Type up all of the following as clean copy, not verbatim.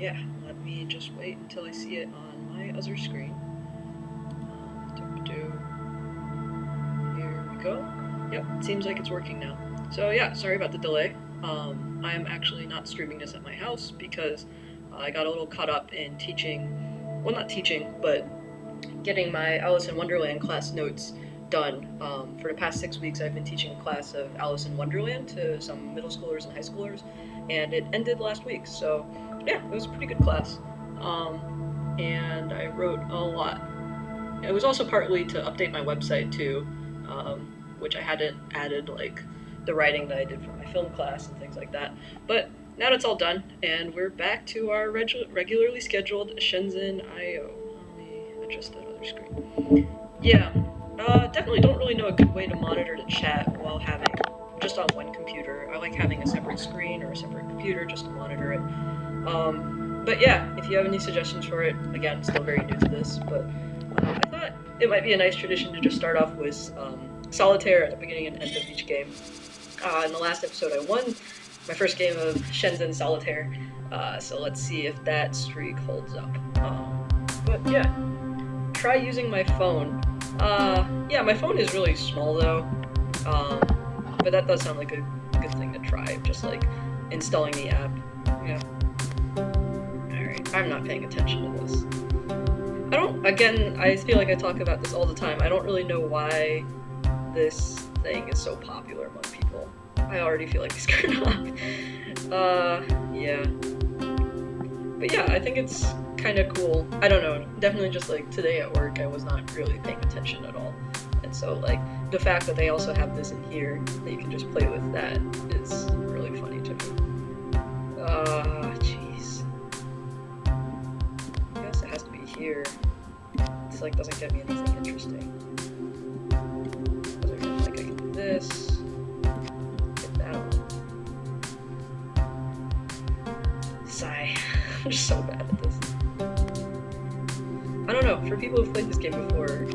yeah, let me just wait until I see it on my other screen. Here we go. Yep, seems like it's working now. So yeah, sorry about the delay. I'm actually not streaming this at my house because I got a little caught up in teaching, well, not teaching, but getting my Alice in Wonderland class notes done. For the past 6 weeks, I've been teaching a class of Alice in Wonderland to some middle schoolers and high schoolers, and it ended last week. So yeah, it was a pretty good class. And I wrote a lot. It was also partly to update my website too, which I hadn't added like the writing that I did for my film class and things like that. But now that's all done, and we're back to our regularly scheduled Shenzhen IO. Let me adjust that other screen. Yeah, definitely don't really know a good way to monitor the chat while having just on one computer. I like having a separate screen or a separate computer just to monitor it. But yeah, if you have any suggestions for it, again, still very new to this, but I thought it might be a nice tradition to just start off with solitaire at the beginning and end of each game. In the last episode, I won my first game of Shenzhen Solitaire, so let's see if that streak holds up. But yeah, try using my phone. Yeah, my phone is really small though, but that does sound like a good thing to try, just like installing the app. Yeah. Alright, I'm not paying attention to this. I feel like I talk about this all the time. I don't really know why this thing is so popular among people. I already feel like I screwed up. Yeah. But yeah, I think it's kind of cool. I don't know, definitely just like today at work, I was not really paying attention at all. And so like the fact that they also have this in here, that you can just play with that is really funny to me. Jeez. I guess it has to be here. This like doesn't get me anything interesting. Other than like I can do this, get that one. Sigh. I'm just so bad at this. I don't know, for people who've played this game before,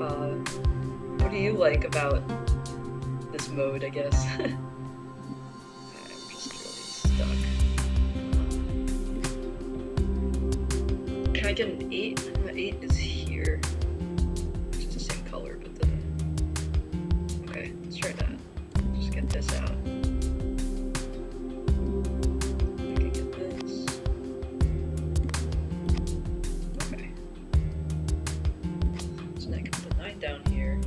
what do you like about this mode, I guess? I'm just really stuck. Can I get an 8? The 8 is here. It's the same color, but the... Okay, let's try that. Just get this out. I can get this. Okay. So now I can put the 9 down here.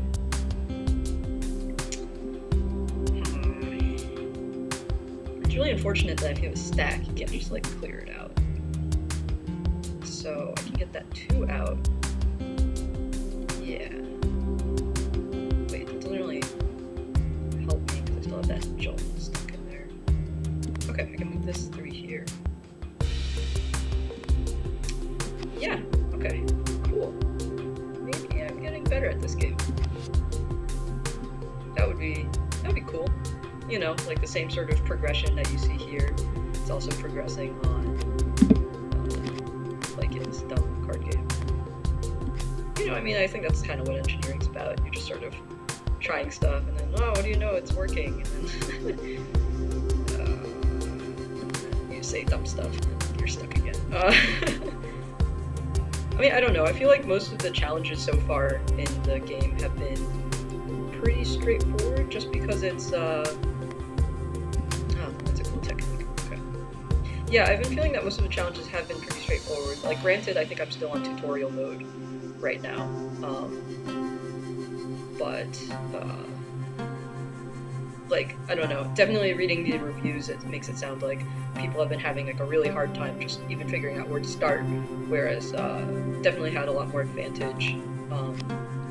It's really unfortunate that if you have a stack, you can't just like clear it out. So I can get that 2 out. Yeah. Wait, that doesn't really help me because I still have that jolt stuck in there. Okay, I can move this 3 here. Yeah, okay, cool. Maybe I'm getting better at this game. That'd be cool. You know, like the same sort of progression that you see here. It's also progressing on like in this dumb card game. You know, I mean, I think that's kind of what engineering's about. You're just sort of trying stuff, and then, oh, what do you know, it's working, and then you say dumb stuff, and then you're stuck again. I mean, I don't know, I feel like most of the challenges so far in the game have been pretty straightforward, just because it's, that's a cool technique, okay. Yeah, I've been feeling that most of the challenges have been pretty straightforward. Like, granted, I think I'm still on tutorial mode right now, like, I don't know, definitely reading the reviews, it makes it sound like people have been having like a really hard time just even figuring out where to start, whereas definitely had a lot more advantage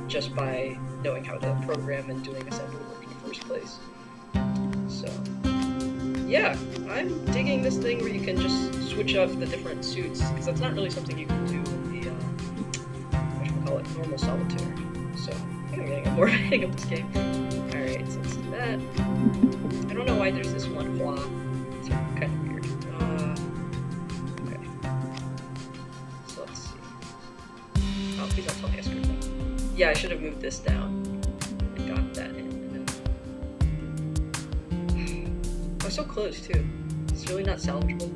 just by knowing how to program and doing assembly work in the first place. So yeah, I'm digging this thing where you can just switch up the different suits, because that's not really something you can do in the normal solitaire. So I think I'm getting more hang of this game. Alright, so let's do that. I don't know why there's this one flaw. It's kind of weird. Okay. So let's see. Oh, please don't tell me I screwed up. Yeah, I should have moved this down and got that in. I was so close too. It's really not salvageable.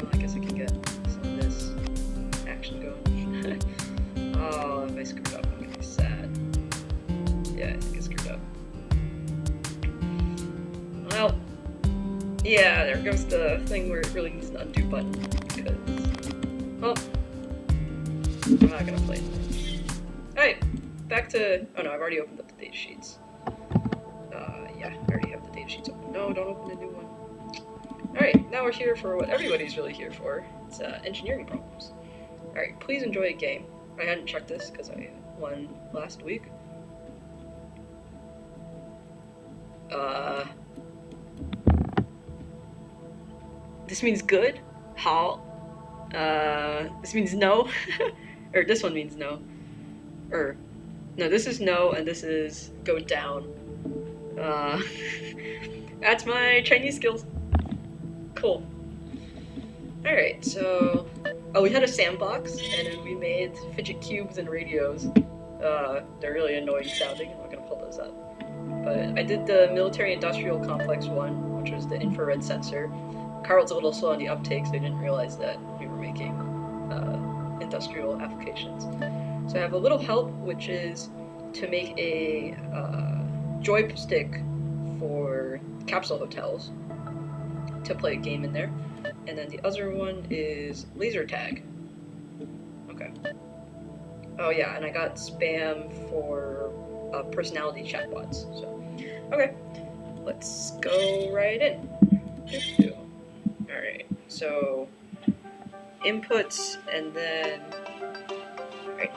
Well, I guess I can get this goes the thing where it really needs an undo button, because, well, I'm not gonna play it. Alright, back to, oh no, I've already opened up the data sheets. Yeah, I already have the data sheets open. No, don't open a new one. Alright, now we're here for what everybody's really here for. It's engineering problems. Alright, please enjoy a game. I hadn't checked this because I won last week. This means good? How? This means no? Or this one means no. Or, no, this is no, and this is go down. That's my Chinese skills. Cool. Alright, so... Oh, we had a sandbox, and then we made fidget cubes and radios. They're really annoying sounding, I'm not gonna pull those up. But I did the military-industrial complex one, which was the infrared sensor. Carl's a little slow on the uptake, so I didn't realize that we were making industrial applications. So I have a little help, which is to make a joystick for capsule hotels to play a game in there. And then the other one is laser tag. Okay. Oh yeah, and I got spam for personality chatbots. So, okay, let's go right in. Alright, so inputs, and then, alright,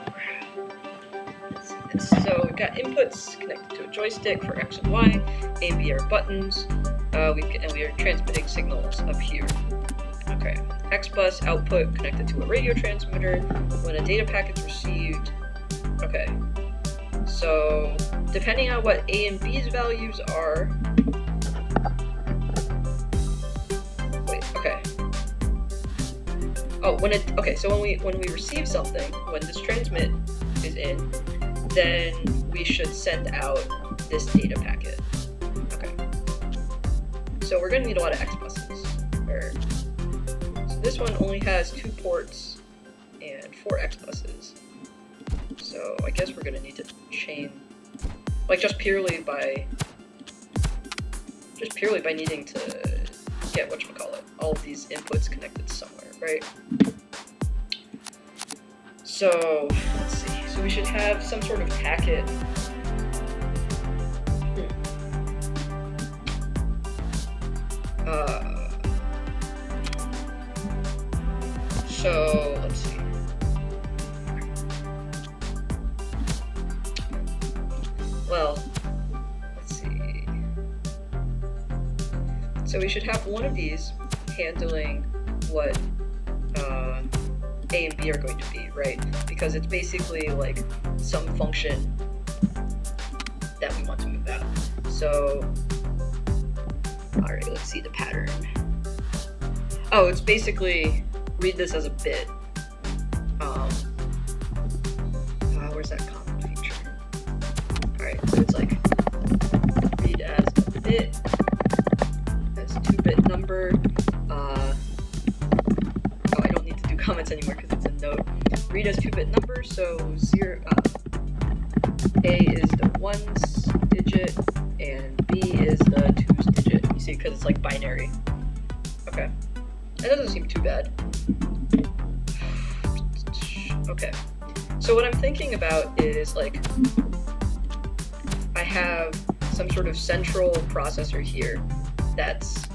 so we've got inputs connected to a joystick for X and Y, A and B are buttons, and we are transmitting signals up here. Okay, X bus output connected to a radio transmitter when a data packet's received. Okay, so depending on what A and B's values are, okay. Oh, so when we receive something, when this transmit is in, then we should send out this data packet. Okay. So we're gonna need a lot of X buses. So this one only has 2 ports and 4 X buses. So I guess we're gonna need to chain, like just purely by needing to get whatchamacallit, all of these inputs connected somewhere, right? So, let's see. So we should have some sort of packet. So, let's see. Well, let's see. So we should have one of these handling what A and B are going to be, right? Because it's basically like some function that we want to move out. So, alright, let's see the pattern. Oh, it's basically, read this as a bit. Where's that common feature? Alright, so it's like, read as a bit, as 2-bit number. I don't need to do comments anymore because it's a note. Read as 2-bit number, so A is the 1's digit, and B is the 2's digit. You see, because it's like binary. Okay. That doesn't seem too bad. Okay. So what I'm thinking about is, like, I have some sort of central processor here that's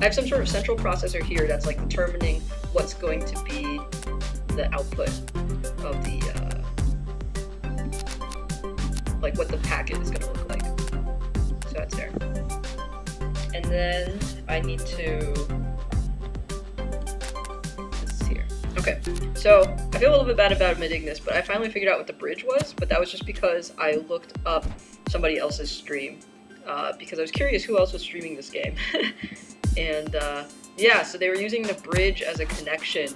I have some sort of central processor here that's like determining what's going to be the output of the like what the packet is going to look like. So that's there. And then I need to, this is here. Okay, so I feel a little bit bad about admitting this, but I finally figured out what the bridge was, but that was just because I looked up somebody else's stream, because I was curious who else was streaming this game. And yeah, so they were using the bridge as a connection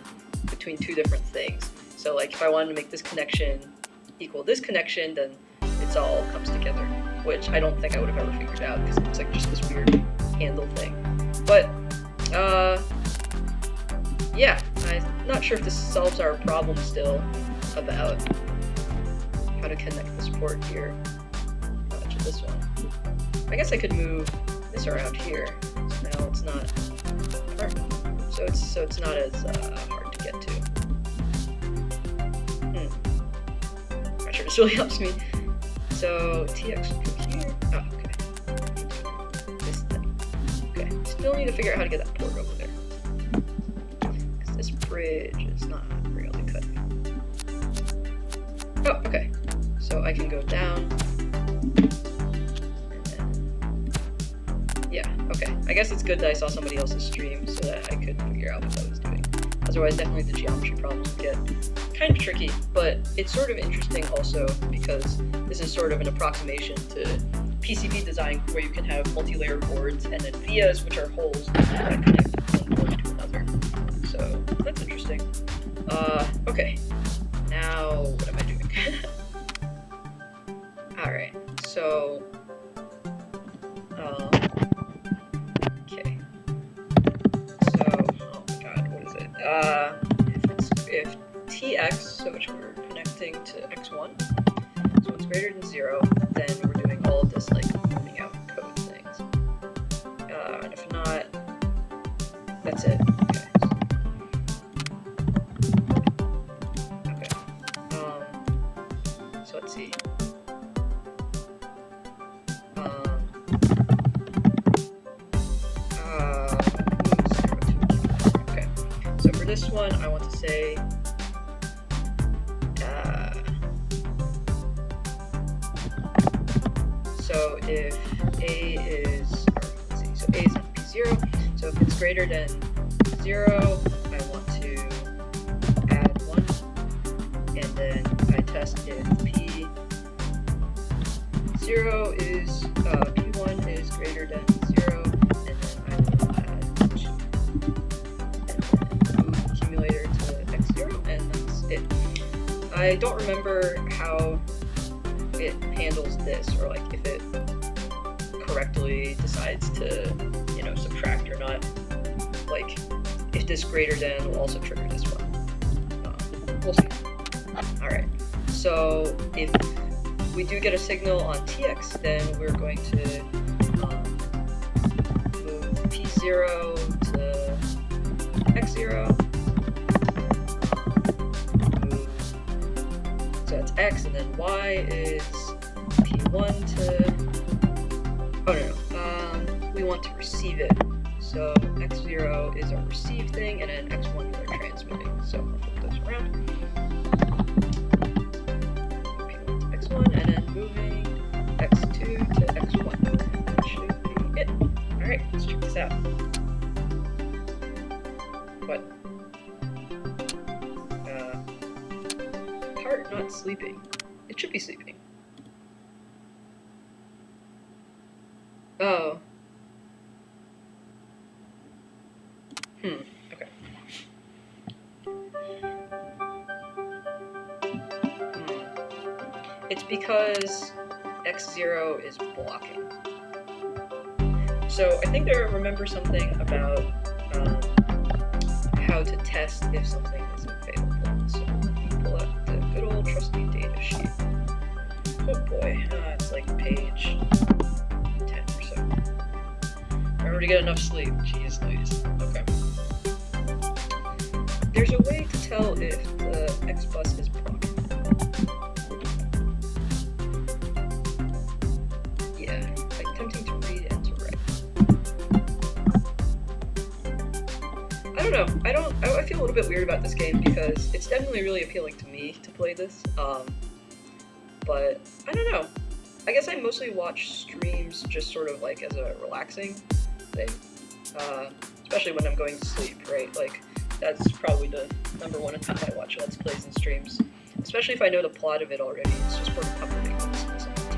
between 2 different things. So like if I wanted to make this connection equal this connection, then it's all comes together, which I don't think I would have ever figured out because it's like just this weird handle thing. But yeah, I'm not sure if this solves our problem still about how to connect this port here. this one. I guess I could move this around here. So now it's not hard. So it's not as hard to get to. Not sure this really helps me. So TX will go here. Oh, okay. This thing. Okay. Still need to figure out how to get that port over there. Because this bridge is not really cutting. Oh, okay. So I can go down. And then, yeah, okay. I guess it's good that I saw somebody else's stream so that I could figure out what I was doing. Otherwise, definitely the geometry problems would get kind of tricky, but it's sort of interesting also because this is sort of an approximation to PCB design where you can have multi-layer boards and then vias, which are holes that connect one board to another. So that's interesting. Okay. Now, what am I doing? Alright, so okay. So, oh my god, what is it? If TX, so which we're connecting to X1, so it's greater than 0, then we're doing all of this like moving out code things. And if not, that's it. Okay. So let's see. Okay. So for this one, I want to say so if A is, let's see, so A is not P0, so if it's greater than 0, I want to add 1, and then I test if P0 is, P1 is greater than 0, and then I will add 2. And then move the accumulator to X0, and that's it. I don't remember how it handles this, or like if it correctly decides to, you know, subtract or not. Like, if this greater than will also trigger this one. We'll see. Alright, so if we do get a signal on TX, then we're going to move P0 to X0. So that's X, and then Y is P1 to, oh no, we want to receive it. So X0 is our receive thing, and then X1 is our transmitting. So I'll flip those around. P1 to X1, and then moving X2 to X1. That should be it. Alright, let's check this out. What? Heart not sleeping. It should be sleeping. Oh. Okay. It's because X0 is blocking. So I think I remember something about how to test if something is available. So let me pull up the good old trusty data sheet. Oh boy, it's like page 10 or so. Remember to get enough sleep. Jeez Louise. Okay. There's a way to tell if the X bus is blocking. Yeah, like tempting to read and to write. I don't know. I feel a little bit weird about this game because it's definitely really appealing to me to play this. But I don't know. I guess I mostly watch streams just sort of like as a relaxing thing. Especially when I'm going to sleep, right? Like, that's probably the #1 time I watch Let's Plays and streams. Especially if I know the plot of it already. It's just sort of comforting to listen to someone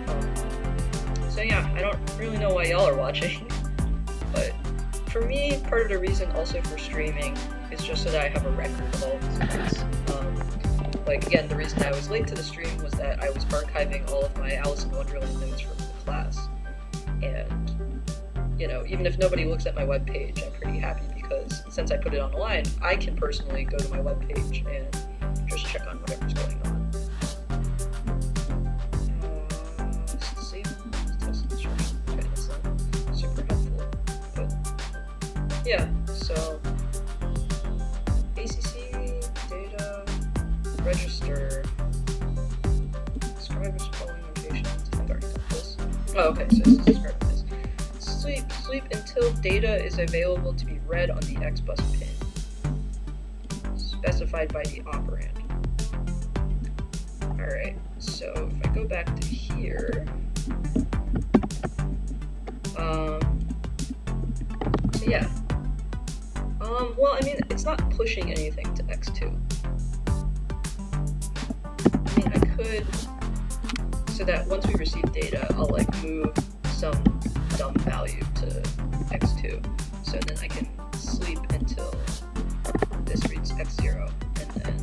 talk. So yeah, I don't really know why y'all are watching. But for me, part of the reason also for streaming is just so that I have a record of all of these events. Like, again, the reason I was late to the stream was that I was archiving all of my Alice in Wonderland notes from the class. And, you know, even if nobody looks at my webpage, I'm pretty happy because since I put it online, I can personally go to my webpage and just check on whatever's going on. Yeah, so ACC data register describe the following notations. I think I already done this. Oh, okay, so this is describing this. Sleep until data is available to be read on the XBus pin, specified by the operand. Alright, so if I go back to here, so yeah. Well, I mean, it's not pushing anything to X2. I mean, I could, so that once we receive data, I'll like move some dumb value to X2. So then I can sleep until this reads X0, and then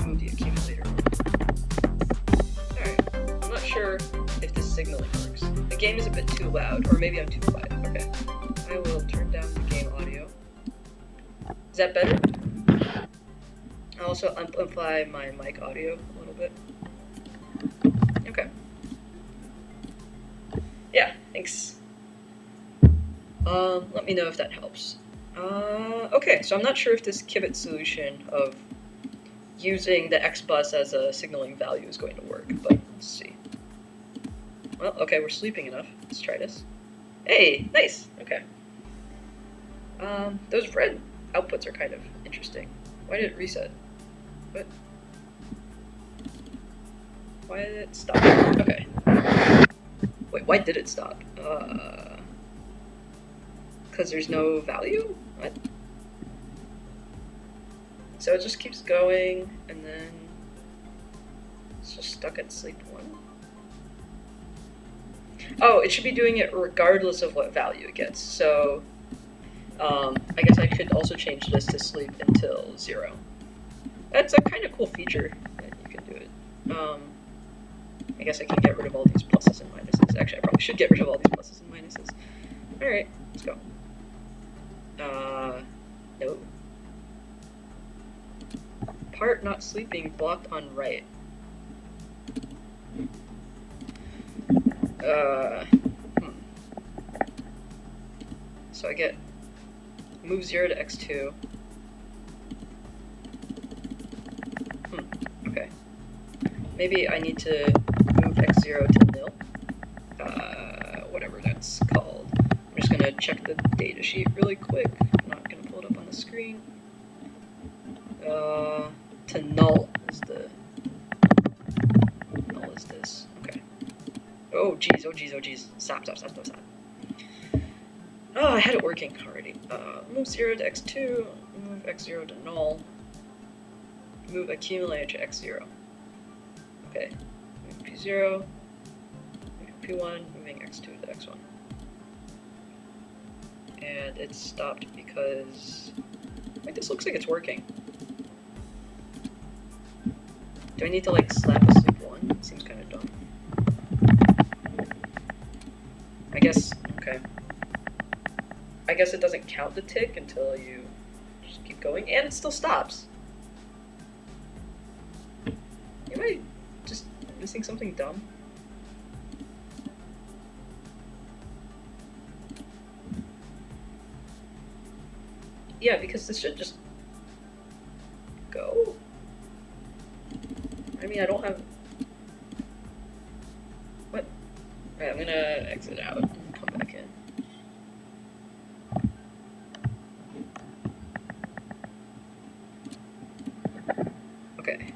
move the accumulator. Alright, I'm not sure if this signaling works. The game is a bit too loud, or maybe I'm too quiet. Okay, I will turn down the game audio. Is that better? I'll also amplify my mic audio a little bit. Okay. Yeah, thanks. Let me know if that helps. Okay, so I'm not sure if this Kibit solution of using the XBus as a signaling value is going to work, but let's see. Well, okay, we're sleeping enough. Let's try this. Hey, nice. Okay. Those red outputs are kind of interesting. Why did it reset? What? Why did it stop? Okay. Wait, why did it stop? Because there's no value? What? So it just keeps going, and then it's just stuck at sleep 1. Oh, it should be doing it regardless of what value it gets. So I guess I could also change this to sleep until 0. That's a kind of cool feature that you can do it. I guess I can get rid of all these pluses and minuses. Actually, I probably should get rid of all these pluses and minuses. Alright, let's go. No. Part not sleeping blocked on right. So I get move 0 to X2. Okay. Maybe I need to move X0 to nil. Whatever that's called. I'm just gonna check the data sheet really quick. I'm not gonna pull it up on the screen. To null is the null is this. Okay. Oh geez, oh geez, oh geez. Stop. Oh, I had it working already. Move 0 to X2, move X0 to null, move accumulator to X0. Okay, move P0, move P1, moving X2 to X1. And it stopped because, wait, this looks like it's working. Do I need to like slap a sleep 1? It seems kind of dumb. I guess, okay. I guess it doesn't count the tick until you just keep going, and it still stops. Am I just missing something dumb? Yeah, because this should just go. I mean, I don't have... What? Alright, I'm gonna exit out and come back in. Okay.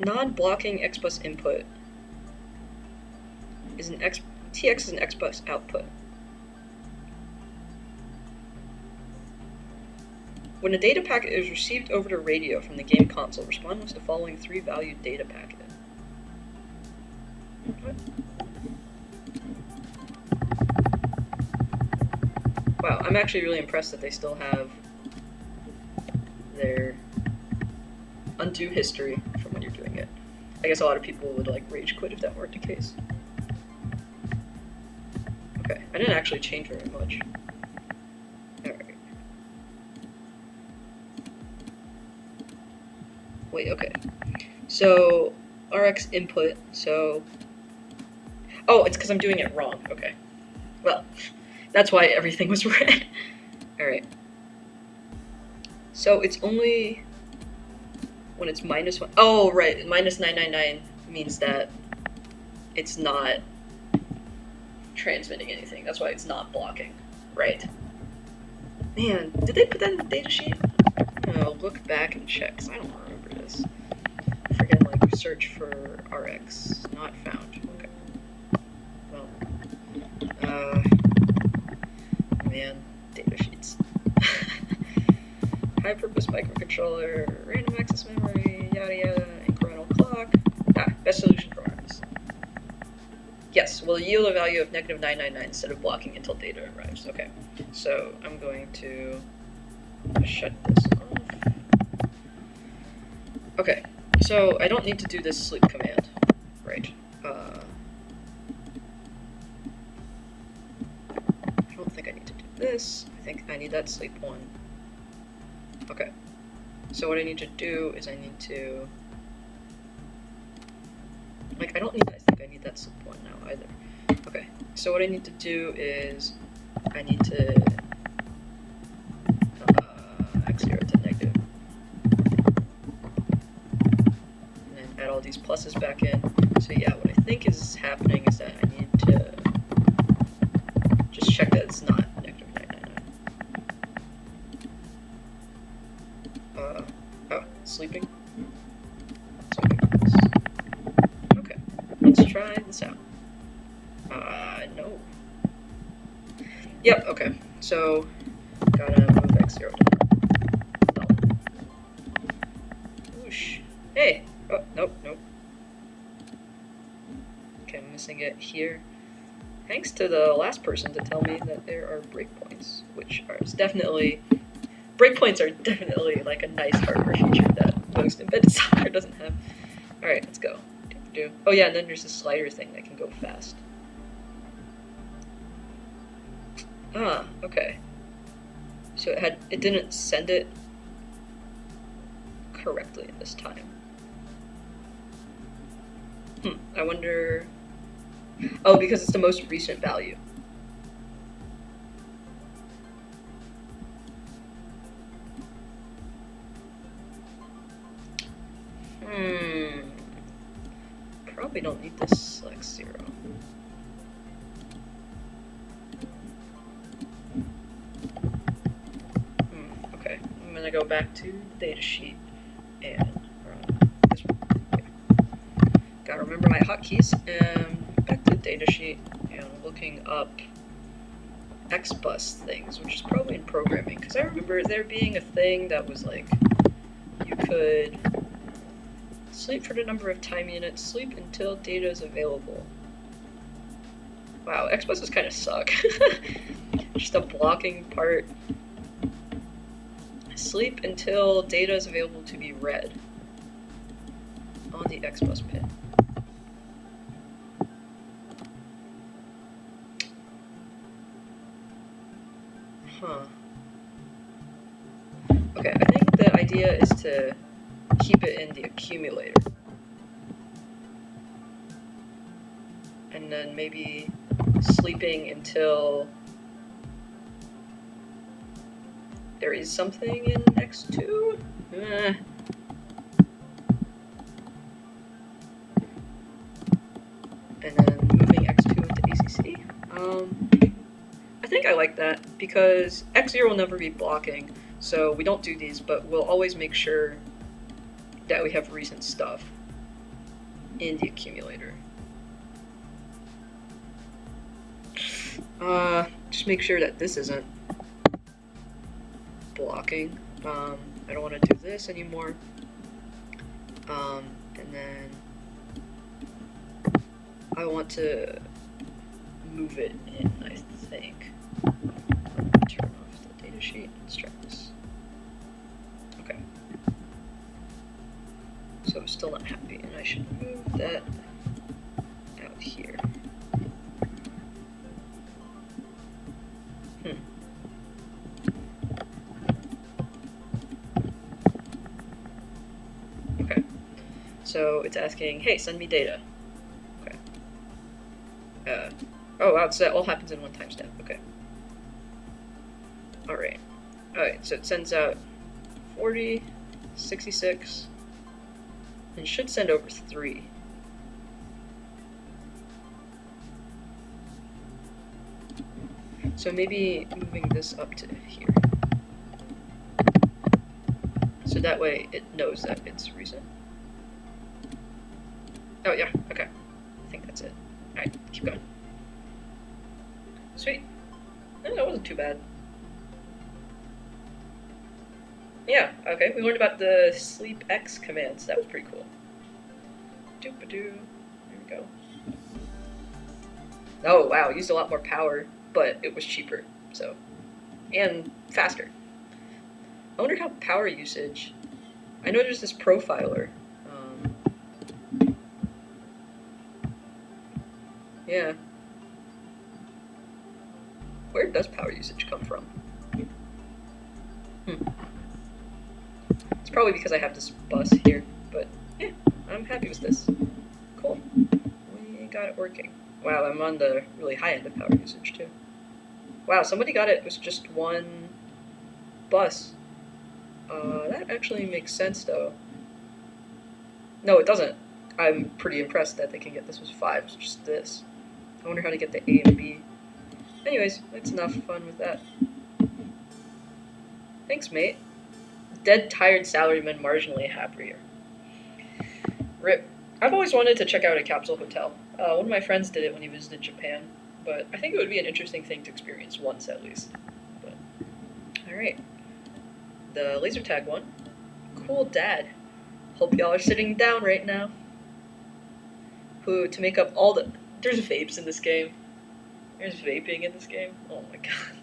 Non-blocking XBus input is an TX is an XBus output. When a data packet is received over the radio from the game console, respond with the following 3 valued data packet. What? Wow, I'm actually really impressed that they still have their undo history from when you're doing it. I guess a lot of people would like rage quit if that weren't the case. Okay, I didn't actually change very much. Alright. Wait, okay. So, RX input, so... Oh, it's because I'm doing it wrong. Okay. Well, That's why everything was red. Alright. So it's only when it's -1. Oh, right. -999 means that it's not transmitting anything. That's why it's not blocking. Right. Man, did they put that in the datasheet? Oh, look back and check, because I don't remember this. Forget, like, search for RX. Not found. Okay. Well. Man. Datasheets. High-purpose microcontroller, random access memory, yada yada, incremental clock. Best solution for RX. Yes, will yield a value of -999 instead of blocking until data arrives. Okay, so I'm going to shut this off. Okay, so I don't need to do this sleep command, right? I don't think I need to do this. I think I need that sleep one. Okay, so what I need to do is I need to, like, I think I need that sleep one now either. Okay, so what I need to do is I need to x0 to negative, and then add all these pluses back in. So yeah, what I think is happening is that I need to just check that it's not -999. Oh, sleeping? Okay, let's try this out. No. Yep, okay, so gotta move x0 to whoosh. Hey! Oh, nope. Okay, I'm missing it here. Thanks to the last person to tell me that there are breakpoints, which are definitely... Breakpoints are definitely like a nice hardware feature that most embedded software doesn't have. Alright, let's go. Oh yeah, and then there's a slider thing that can go fast. Okay. So it didn't send it correctly this time. I wonder... Oh, because it's the most recent value. Probably don't need this select 0. Okay, I'm gonna go back to the datasheet and run this one. Yeah. Gotta remember my hotkeys, and back to the datasheet and looking up XBus things, which is probably in programming, because I remember there being a thing that was like, you could sleep for the number of time units, sleep until data is available. Wow, XBuses kind of suck. Just a blocking part. Sleep until data is available to be read on the XBus pin. Okay, I think the idea is to keep it in the accumulator. And then maybe sleeping until there is something in X2? And then moving X2 into ACC. I think I like that, because X0 will never be blocking, so we don't do these, but we'll always make sure that we have recent stuff in the accumulator. Just make sure that this isn't blocking. I don't want to do this anymore. And then I want to move it in, I think. Turn off the datasheet. Let's try this. Okay. So I'm still not happy, and I should move that out here. Okay. So it's asking, hey, send me data. Okay. Oh wow, so that all happens in one timestamp. Okay. Alright. Alright, so it sends out 40, 66, and should send over 3. So maybe moving this up to here. So that way it knows that it's recent. Oh yeah, okay. I think that's it. Alright, keep going. Sweet. No, that wasn't too bad. Yeah, okay, we learned about the sleep X commands. That was pretty cool. Doop-a-doo. There we go. Oh wow, used a lot more power, but it was cheaper, so. And faster. I wonder how power usage. I know there's this profiler. Yeah. Where does power usage come from? It's probably because I have this bus here, but yeah, I'm happy with this. Cool. We got it working. Wow, I'm on the really high end of power usage too. Wow, somebody got it with just one bus. That actually makes sense though. No, it doesn't. I'm pretty impressed that they can get this with 5. It's just this. I wonder how to get the A and B. Anyways, that's enough fun with that. Thanks, mate. Dead tired salaryman marginally happier. RIP. I've always wanted to check out a capsule hotel. One of my friends did it when he visited Japan, but I think it would be an interesting thing to experience once at least. But alright. The laser tag one. Cool dad. Hope y'all are sitting down right now. Who, to make up all the... There's vapes in this game. There's vaping in this game. Oh my god.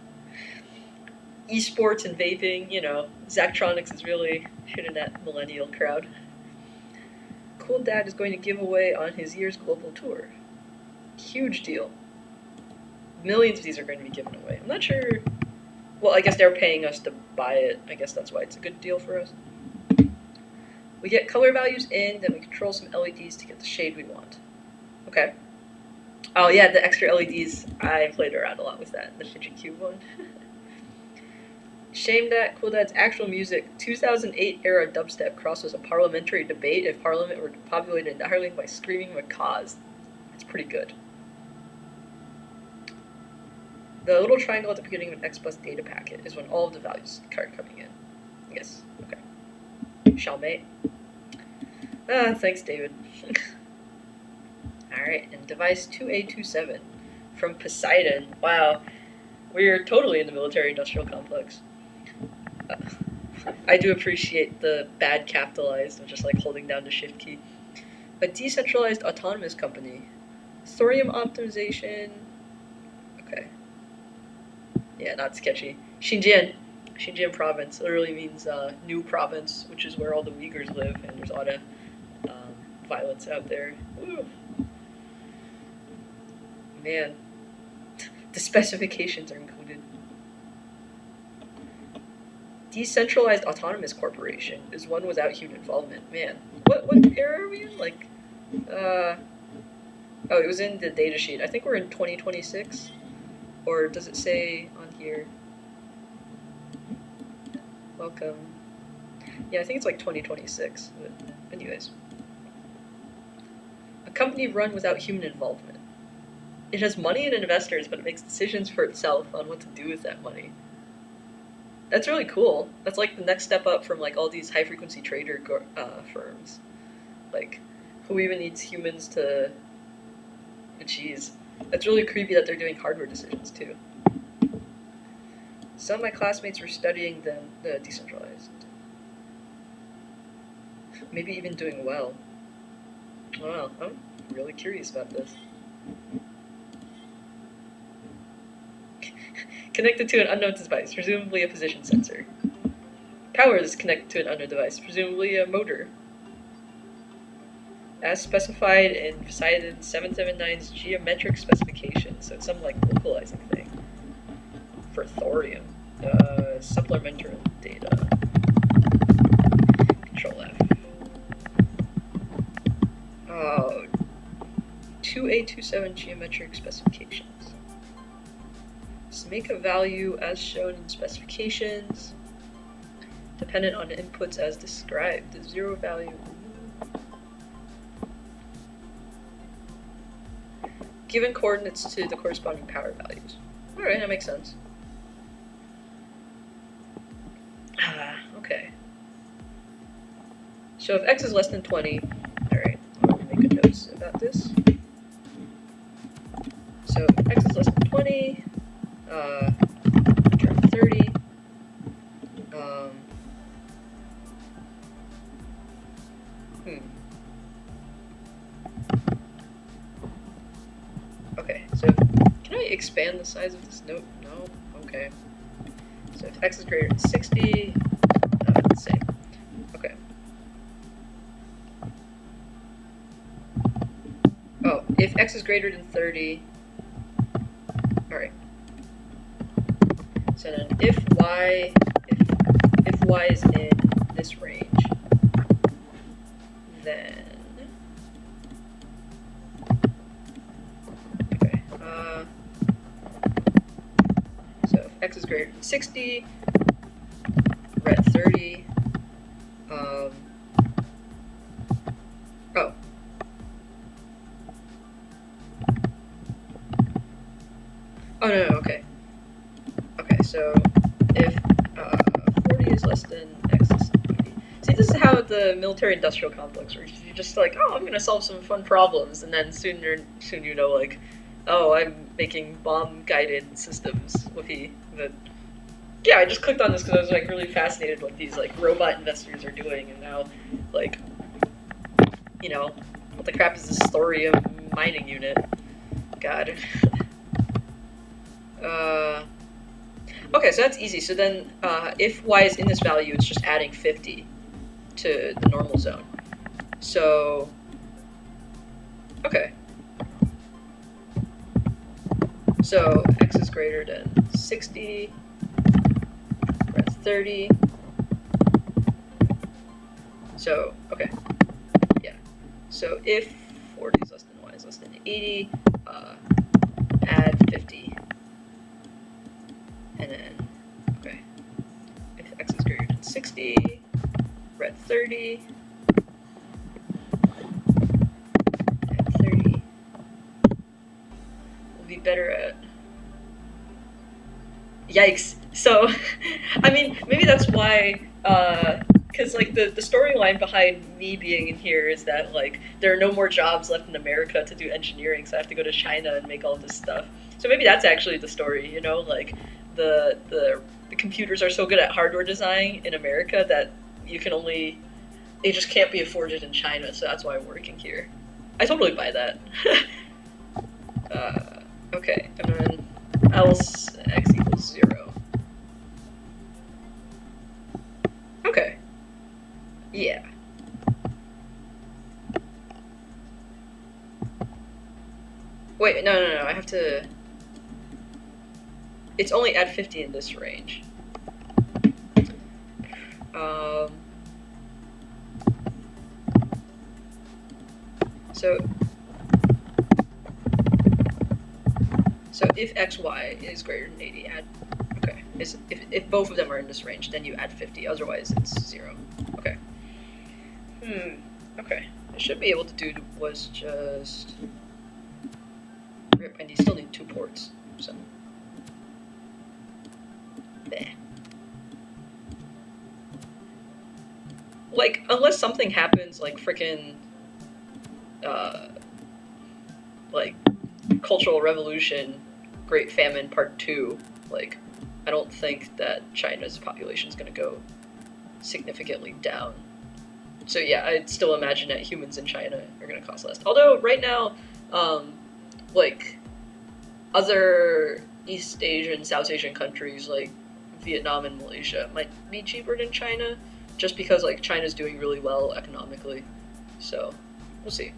Esports and vaping, you know, Zachtronics is really hitting that millennial crowd. Cool Dad is going to give away on his year's global tour. Huge deal. Millions of these are going to be given away. I'm not sure... Well, I guess they're paying us to buy it. I guess that's why it's a good deal for us. We get color values in, then we control some LEDs to get the shade we want. Okay. Oh yeah, the extra LEDs. I played around a lot with that, the Fidget Cube one. Shame that Cool Dad's actual music, 2008 era dubstep, crosses a parliamentary debate if Parliament were populated entirely by screaming macaws. That's pretty good. The little triangle at the beginning of an XBus data packet is when all of the values start coming in. Yes, okay. Shallmate. Thanks, David. Alright, and device 2A27 from Poseidon. Wow, we're totally in the military-industrial complex. I do appreciate the bad capitalized of just like holding down the shift key. A decentralized autonomous company. Thorium optimization. Okay. Yeah, not sketchy. Shenzhen. Shenzhen province literally means new province, which is where all the Uyghurs live, and there's a lot of violence out there. Woo. Man. The specifications are included. Decentralized autonomous corporation is one without human involvement. Man, what era are we in? Like, oh, it was in the datasheet. I think we're in 2026, or does it say on here? Welcome. Yeah, I think it's like 2026. But anyways, a company run without human involvement. It has money and investors, but it makes decisions for itself on what to do with that money. That's really cool. That's like the next step up from like all these high frequency trader firms. Like, who even needs humans to... Jeez. That's really creepy that they're doing hardware decisions too. Some of my classmates were studying them decentralized. Maybe even doing well. Wow, I'm really curious about this. Connected to an unknown device, presumably a position sensor. Power is connected to an unknown device, presumably a motor. As specified in Poseidon 779's geometric specification, so it's some like localizing thing. For thorium. Supplementary data. Control F. Oh, 2A27 geometric specifications. Just make a value as shown in specifications, dependent on inputs as described. The zero value. Given coordinates to the corresponding power values. Alright, that makes sense. Okay. So if x is less than 20, alright, I'll make a note about this. So if x is less than 20, return 30. Okay, so can I expand the size of this note? No? Okay. So if x is greater than 60, it's the same. Okay. Oh, if x is greater than 30, alright. So then if y is in this range, then so if x is greater than 60, we're at 30. Oh. Oh, no, okay. Okay, so if 40 is less than x is 80. See, this is how the military-industrial complex works. You're just like, oh, I'm gonna solve some fun problems, and then soon you know, like, oh, I'm making bomb-guided systems. Whoopee. But yeah, I just clicked on this because I was like really fascinated what these like robot investors are doing, and now, like, you know, what the crap is this thorium mining unit? God. Okay, so that's easy. So then, if y is in this value, it's just adding 50 to the normal zone. So, okay. So x is greater than 60, we're at 30. So, okay, yeah. So if 40 is less than y is less than 80, add 50. And then, okay, if x is greater than 60, we're at 30. Add 30. We'll be better at... Yikes. So, I mean, maybe that's why, because, like, the storyline behind me being in here is that, like, there are no more jobs left in America to do engineering, so I have to go to China and make all this stuff. So maybe that's actually the story, you know, like, the computers are so good at hardware design in America that you can only, it just can't be afforded in China, so that's why I'm working here. I totally buy that. Okay, and then else x equals 0. Okay. Yeah. Wait, no, I have to... It's only at 50 in this range. So if xy is greater than 80, add... Okay. If both of them are in this range, then you add 50. Otherwise, it's 0. Okay. Okay. I should be able to do was just... And you still need 2 ports, so... Bleh. Like, unless something happens, like frickin'... like, Cultural Revolution, Great Famine Part 2, like, I don't think that China's population is going to go significantly down. So yeah, I'd still imagine that humans in China are going to cost less. Although, right now, like, other East Asian, South Asian countries, like Vietnam and Malaysia, might be cheaper than China, just because, like, China's doing really well economically. So, we'll see.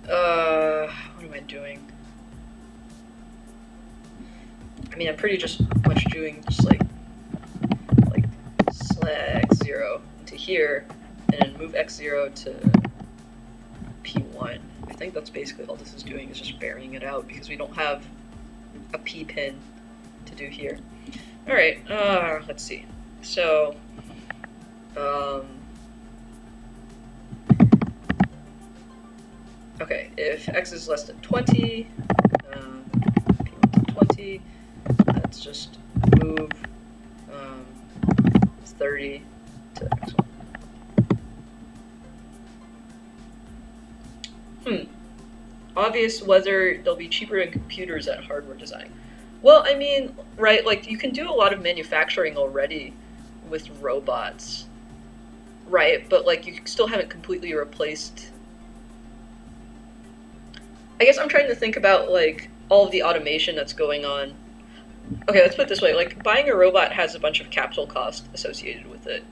What am I doing? I mean, I'm pretty just much doing just like slag 0 into here, and then move x0 to P1. I think that's basically all this is doing, is just burying it out, because we don't have a P pin to do here. All right, let's see. So, okay, if x is less than 20, P1 to 20, let's just move 30 to x1. Obvious whether they'll be cheaper than computers at hardware design. Well, I mean, right, like you can do a lot of manufacturing already with robots, right? But like you still haven't completely replaced. I guess I'm trying to think about like all of the automation that's going on. Okay, let's put it this way, like buying a robot has a bunch of capital cost associated with it.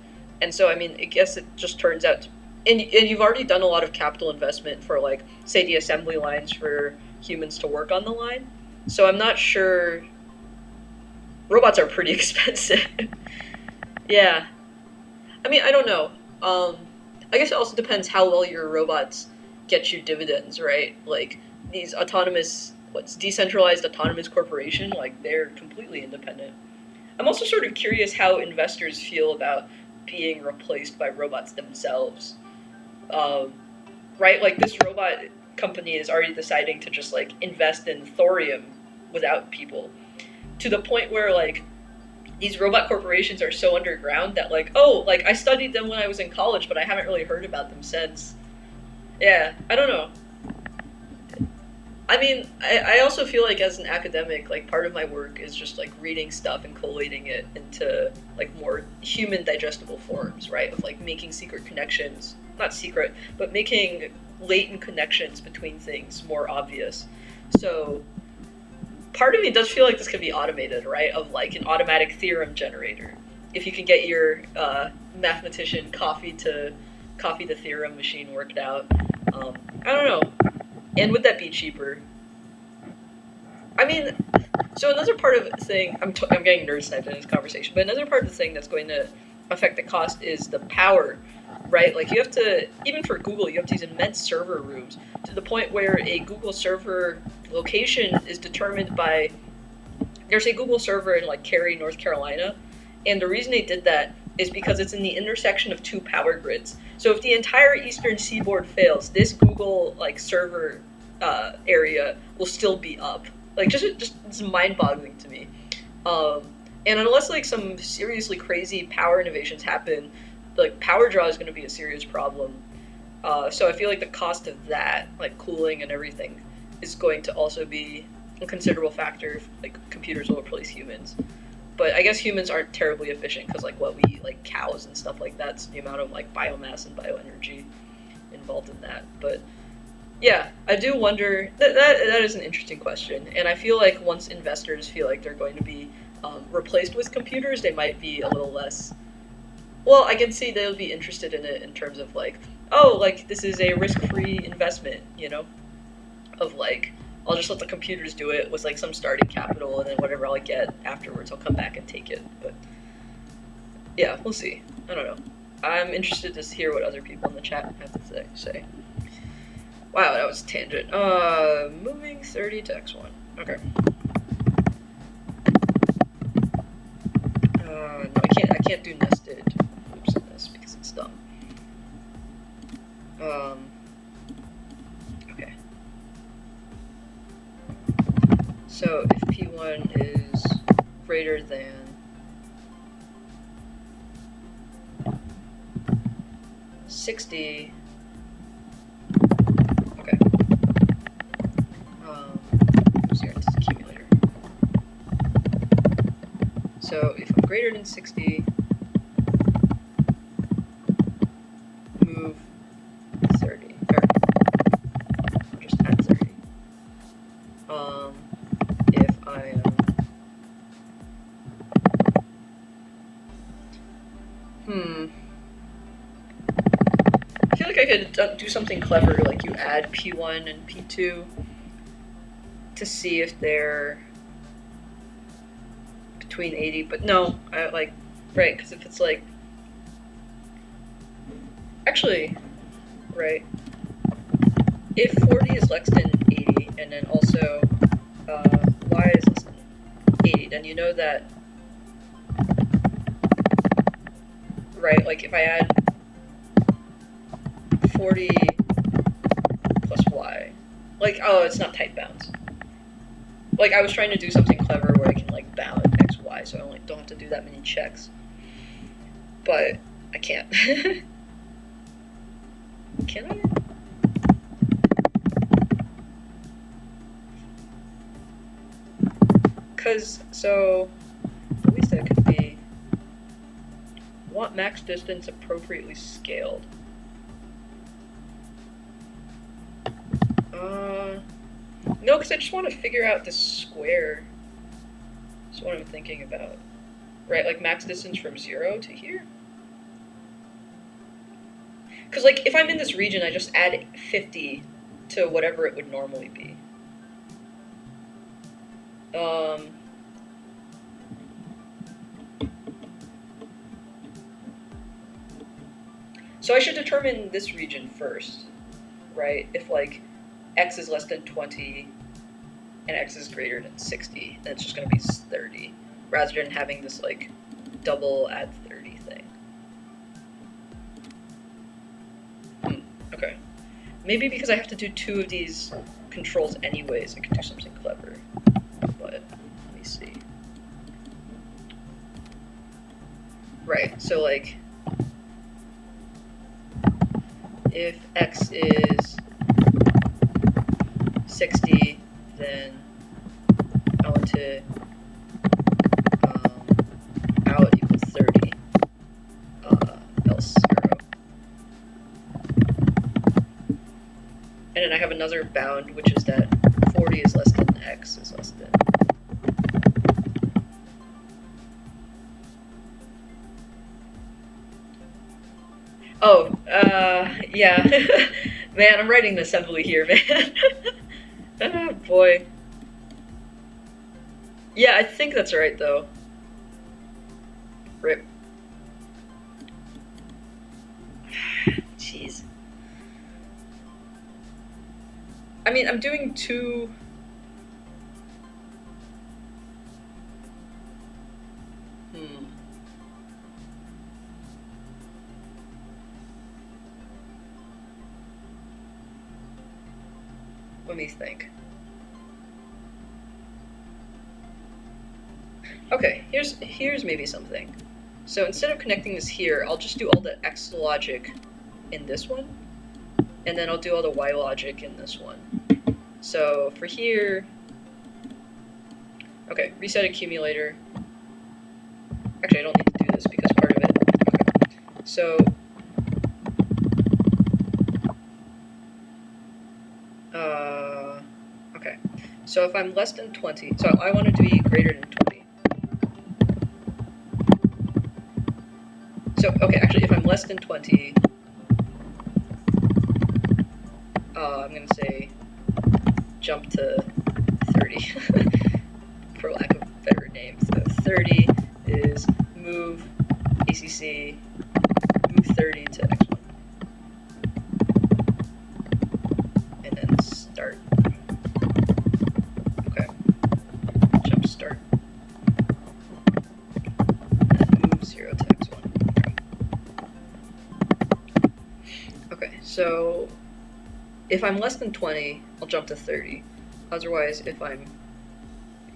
And so I mean, I guess it just turns out to, and you've already done a lot of capital investment for like say the assembly lines for humans to work on the line. So I'm not sure. Robots are pretty expensive. Yeah. I mean, I don't know. I guess it also depends how well your robots get you dividends, right? Like these decentralized autonomous corporation, like they're completely independent. I'm also sort of curious how investors feel about being replaced by robots themselves. Um, right? Like this robot company is already deciding to just like invest in thorium without people, to the point where like these robot corporations are so underground that like, oh, like I studied them when I was in college, but I haven't really heard about them since. Yeah, I don't know. I mean, I also feel like as an academic, like part of my work is just like reading stuff and collating it into like more human digestible forms, right? Of like making secret connections, not secret, but making latent connections between things more obvious. So part of me does feel like this could be automated, right? Of like an automatic theorem generator. If you can get your mathematician coffee the theorem machine worked out. I don't know. And would that be cheaper? I mean, so another part of the thing, I'm getting nerd sniped in this conversation, but another part of the thing that's going to affect the cost is the power, right? Like you have to, even for Google, you have these immense server rooms to the point where a Google server location is determined by, there's a Google server in like Cary, North Carolina, and the reason they did that is because it's in the intersection of two power grids. So if the entire eastern seaboard fails, this Google like server area will still be up. Like just it's mind-boggling to me. And unless like some seriously crazy power innovations happen, like power draw is going to be a serious problem. So I feel like the cost of that, like cooling and everything, is going to also be a considerable factor if like computers will replace humans. But I guess humans aren't terribly efficient because like what we eat, like cows and stuff like that's the amount of like biomass and bioenergy involved in that. But yeah, I do wonder that is an interesting question, and I feel like once investors feel like they're going to be replaced with computers, they might be a little less. Well, I can see they'll be interested in it in terms of like, oh, like this is a risk-free investment, you know, of like I'll just let the computers do it with like some starting capital, and then whatever I'll get afterwards, I'll come back and take it. But yeah, we'll see. I don't know. I'm interested to hear what other people in the chat have to say. Wow, that was a tangent. Moving 30 to x1. Okay. No, I can't do nested loops in this because it's dumb. Okay. So if P1 is greater than $60, okay. Here, it's accumulator. So if I'm greater than 60, move 30, or I'll just add 30. If I am I feel like I could do something clever, like you add P1 and P2 to see if they're between 80, but no, I like, right, because if it's like, actually, right, if 40 is less than 80, and then also y is less than 40, then you know that, right, like if I add 40 plus y, like, oh, it's not type bounds. Like, I was trying to do something clever where I can, like, bound x, y, so I only don't have to do that many checks. But I can't. Can I? Because, so, at least that could be, want max distance appropriately scaled. No, because I just want to figure out the square. That's what I'm thinking about. Right, like max distance from 0 to here? Because, like, if I'm in this region, I just add 50 to whatever it would normally be. So I should determine this region first, right? If, like, x is less than 20 and x is greater than 60, then it's just going to be 30, rather than having this, like, double add 30 thing. Okay. Maybe because I have to do 2 of these controls anyways, I could do something clever. But, let me see. Right, so, like, if x is 60, then I want to out equals 30, else 0. And then I have another bound, which is that 40 is less than x is less than. Oh, yeah. Man, I'm writing an assembly here, man. Oh, boy. Yeah, I think that's right, though. Rip. Jeez. I mean, I'm doing 2... Let me think. Okay, here's maybe something. So instead of connecting this here, I'll just do all the x logic in this one, and then I'll do all the y logic in this one. So for here, okay, reset accumulator. Actually, I don't need to do this because part of it. Okay. So okay. So if I'm less than 20, so I want it to be greater than 20. So, okay, actually, if I'm less than 20, I'm going to say jump to 30, for lack of a better name. So 30 is move ACC, move 30 to x1. And then start. Okay, jump start. And then move 0 to x1. Okay, so if I'm less than 20, I'll jump to 30. Otherwise, if I'm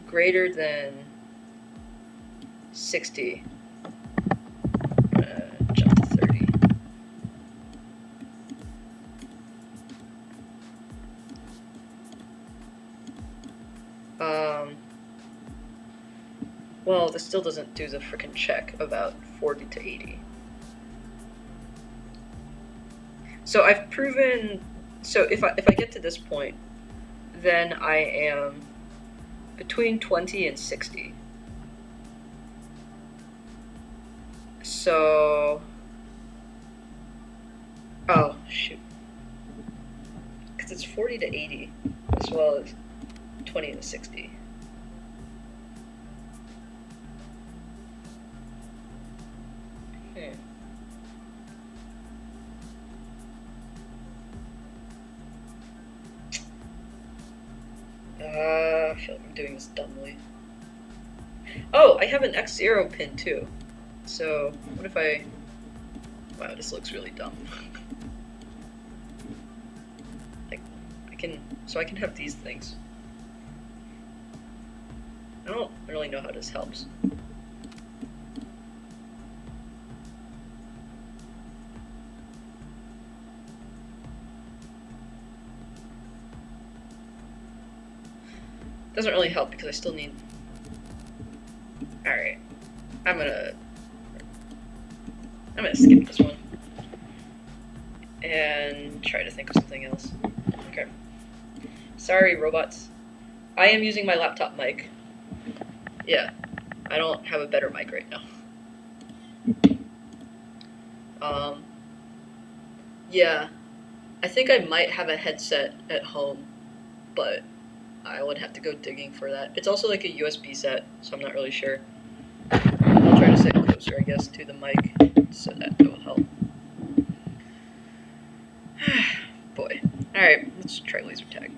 greater than 60, I'm gonna jump to 30. Well, this still doesn't do the frickin' check about 40 to 80. So I've proven, so if I get to this point, then I am between 20 and 60. So, oh, shoot. Because it's 40 to 80, as well as 20 to 60. I feel like I'm doing this dumbly. Oh, I have an X0 pin too. So what if I... Wow, this looks really dumb. I can have these things. I don't really know how this helps. Doesn't really help because I still need... Alright. I'm gonna skip this one. And try to think of something else. Okay. Sorry, robots. I am using my laptop mic. Yeah. I don't have a better mic right now. Yeah. I think I might have a headset at home, but I would have to go digging for that. It's also like a USB set, so I'm not really sure. I'll try to sit closer, I guess, to the mic so that will help. Boy. Alright, let's try laser tag.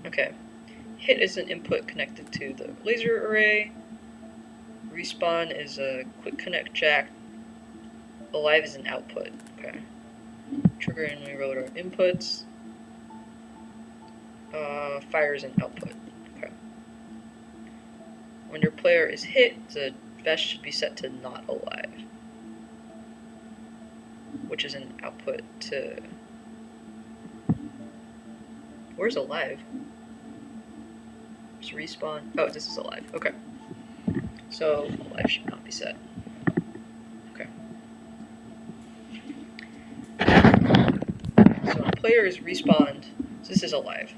Okay. Hit is an input connected to the laser array. Respawn is a quick connect jack. Alive is an output. Okay. Trigger and reload are inputs. Fire is an output. Okay. When your player is hit, the vest should be set to not alive, which is an output to... Where's alive? Just respawn. Oh, this is alive. Okay. So alive should not be set. Okay. So when player is respawned, so this is alive.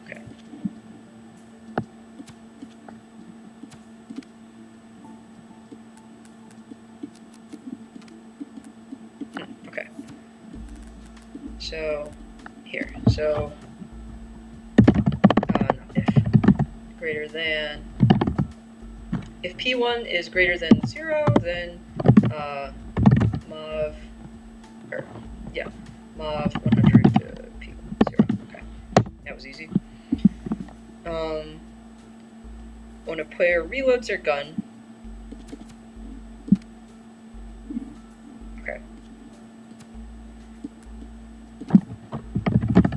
Okay. Okay. So here. So if greater than, if P1 is greater than 0, then mov 100 to P1 0. Okay, that was easy. When a player reloads their gun, okay.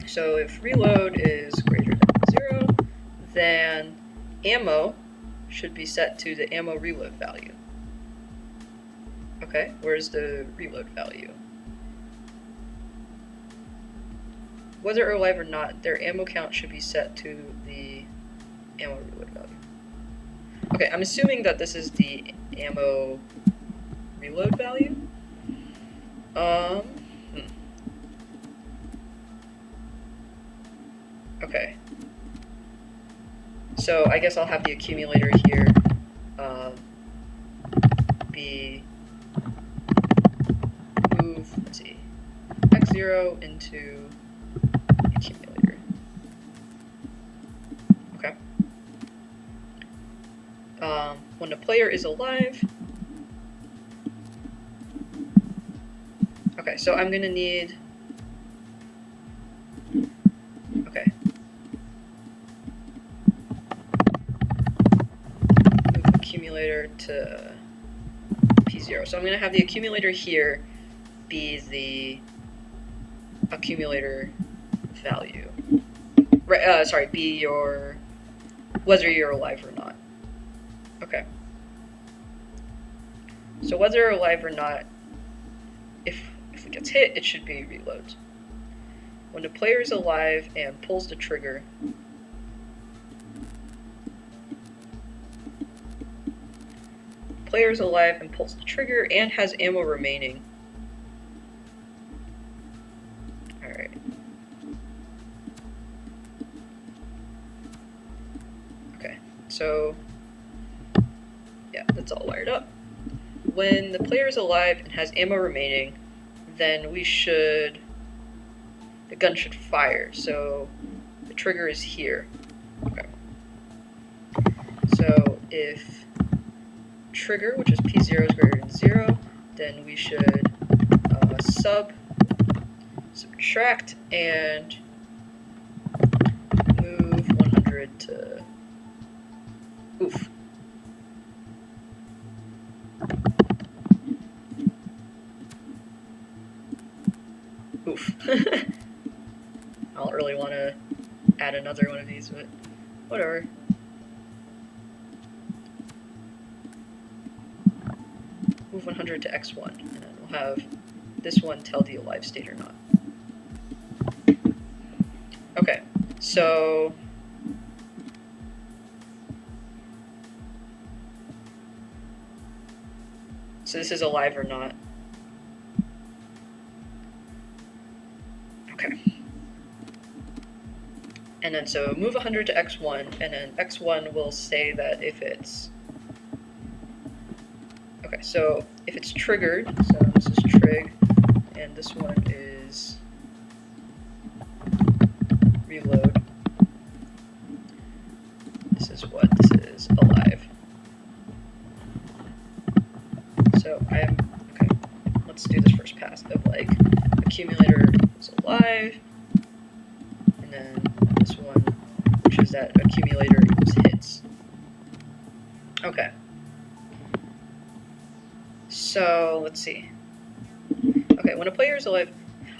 So if reload is greater than 0, then ammo should be set to the ammo reload value. Okay, where's the reload value? Whether alive or not, their ammo count should be set to the ammo reload value. Okay, I'm assuming that this is the ammo reload value. Okay. So I guess I'll have the accumulator here be move, let's see, X0 into accumulator. Okay. When the player is alive, okay, so I'm gonna need, okay, move accumulator to P0. So I'm gonna have the accumulator here be the accumulator value. Right, sorry, be your, whether you're alive or not. Okay. So whether you're alive or not, if it gets hit, it should be reloads. When the player is alive and pulls the trigger, player is alive and pulls the trigger and has ammo remaining. Alright. Okay, so yeah, that's all wired up. When the player is alive and has ammo remaining, then the gun should fire, so the trigger is here. Okay. So if trigger, which is P0 is greater than 0, then we should subtract and 100 to... Oof. Oof. I don't really want to add another one of these, but whatever. Move 100 to x1, and then we'll have this one tell the alive state or not. Okay, so this is alive or not. Okay. And then so move 100 to x1, and then x1 will say that if it's... Okay, so if it's triggered, so this is trig, and this one is reload. This is what? This is alive. So okay, let's do this first pass of like accumulator is alive, and then this one, which is that accumulator equals hits. Okay. So let's see. Okay, when a player is alive,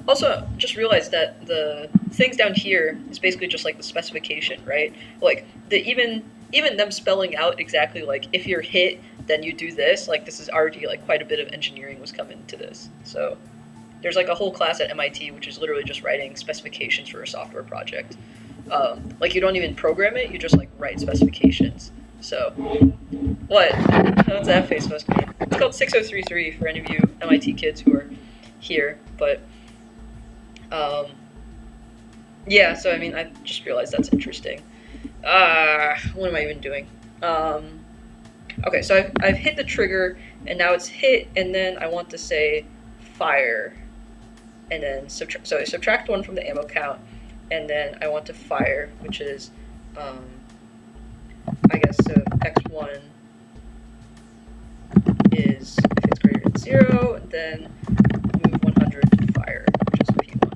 also just realize that the things down here is basically just like the specification, right? Like even them spelling out exactly like if you're hit, then you do this. Like this is already like quite a bit of engineering was coming into this. So there's like a whole class at MIT which is literally just writing specifications for a software project. Like you don't even program it, you just like write specifications. So what? What's that face supposed to mean? It's called 6033 for any of you MIT kids who are here, but yeah, so I mean, I just realized that's interesting. What am I even doing? Okay, so I've hit the trigger, and now it's hit, and then I want to say fire, and then subtract. So I subtract 1 from the ammo count, and then I want to fire, which is, I guess, so x1 is, if it's greater than 0, then move 100 to fire, which is p1.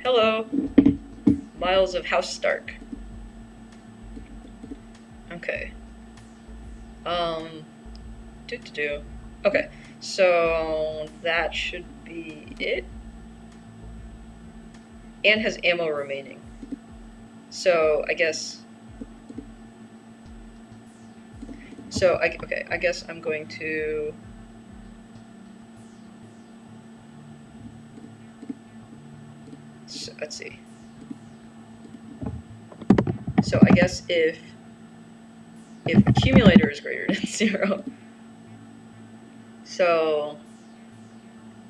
Hello, Miles of House Stark. Okay. Okay, so that should be it. And has ammo remaining. So I guess. So I guess I'm going to. So, let's see. So I guess if accumulator is greater than 0, so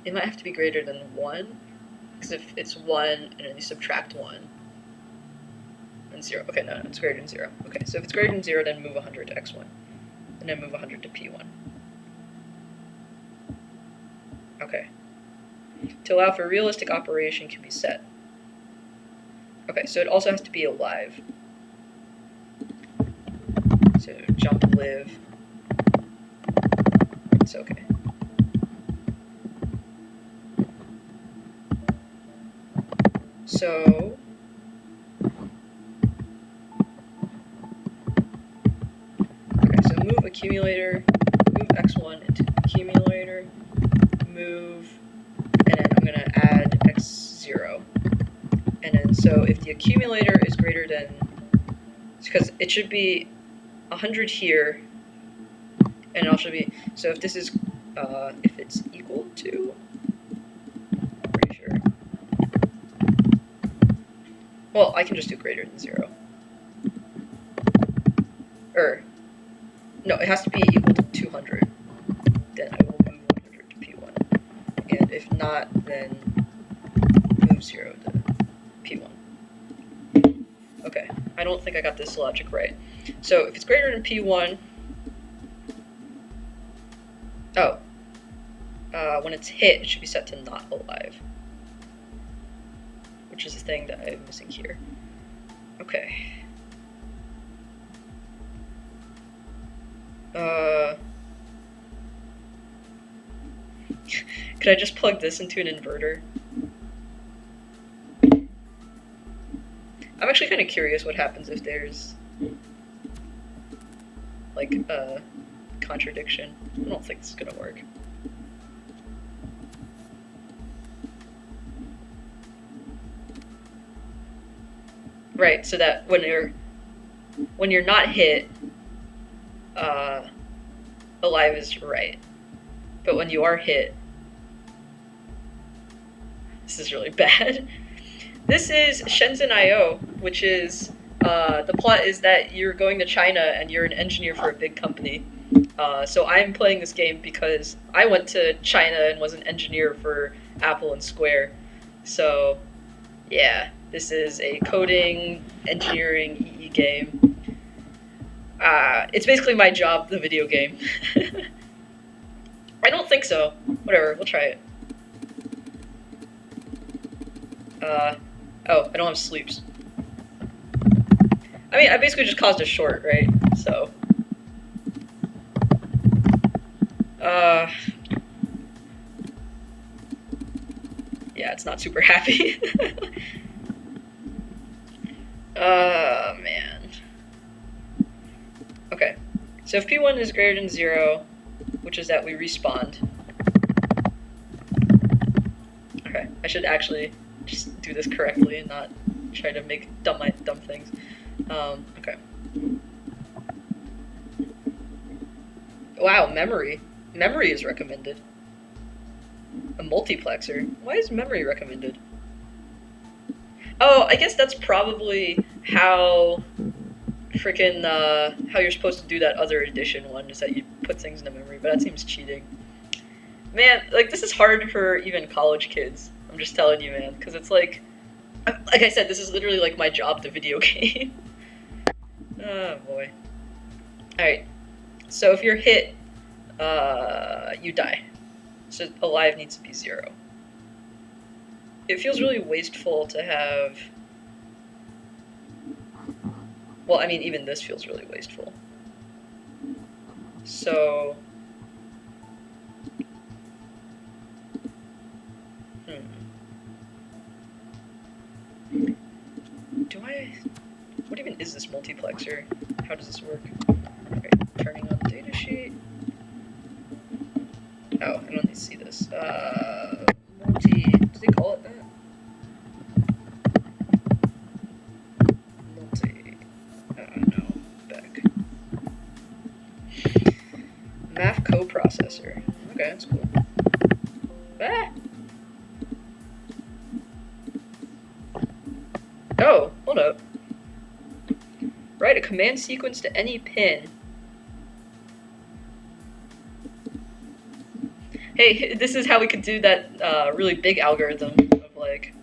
it might have to be greater than 1, because if it's 1 and then you subtract 1 and 0, okay, no, it's greater than 0. Okay, so if it's greater than 0, then move 100 to x1, and then move 100 to p1. Okay. To allow for realistic operation can be set. Okay, so it also has to be alive. So jump live. It's okay. So move accumulator, move x1 into accumulator, move, and then I'm gonna add x0. And then so if the accumulator is greater than, because it should be 100 here, and it also be, so if this is, if it's equal to, I'm pretty sure. Well, I can just do greater than 0. No, it has to be equal to 200. Then I will move 100 to P1. And if not, then move 0 to P1. Okay, I don't think I got this logic right. So if it's greater than P1, when it's hit, it should be set to not alive, which is the thing that I'm missing here. Okay. Could I just plug this into an inverter? I'm actually kind of curious what happens if there's like a contradiction. I don't think this is gonna work. Right, so that when you're not hit, alive is right, but when you are hit, this is really bad. This is Shenzhen IO, which is the plot is that you're going to China and you're an engineer for a big company. So I'm playing this game because I went to China and was an engineer for Apple and Square. So yeah, this is a coding engineering EE game. It's basically my job, the video game. I don't think so. Whatever, we'll try it. Oh, I don't have sleeps. I mean, I basically just caused a short, right? So. Yeah, it's not super happy. Man. Okay. So if P1 is greater than 0, which is that we respawned. Okay, I should actually just do this correctly and not try to make dumb things. Okay. Wow, memory. Memory is recommended. A multiplexer. Why is memory recommended? Oh, I guess that's probably how freaking how you're supposed to do that other edition one, is that you put things into memory, but that seems cheating. Man, like, this is hard for even college kids. I'm just telling you, man, because it's like I said, this is literally like my job, the video game. Oh boy. Alright, so if you're hit, you die. So alive needs to be 0. It feels really wasteful to have... Well, I mean, even this feels really wasteful. So... Do I... What even is this multiplexer? How does this work? Alright, turning on the datasheet. Oh, I don't need to see this. Do they call it that? No, back. Math coprocessor. Okay, that's cool. Ah! Oh, hold up. Write a command sequence to any pin. Hey, this is how we could do that really big algorithm of, like,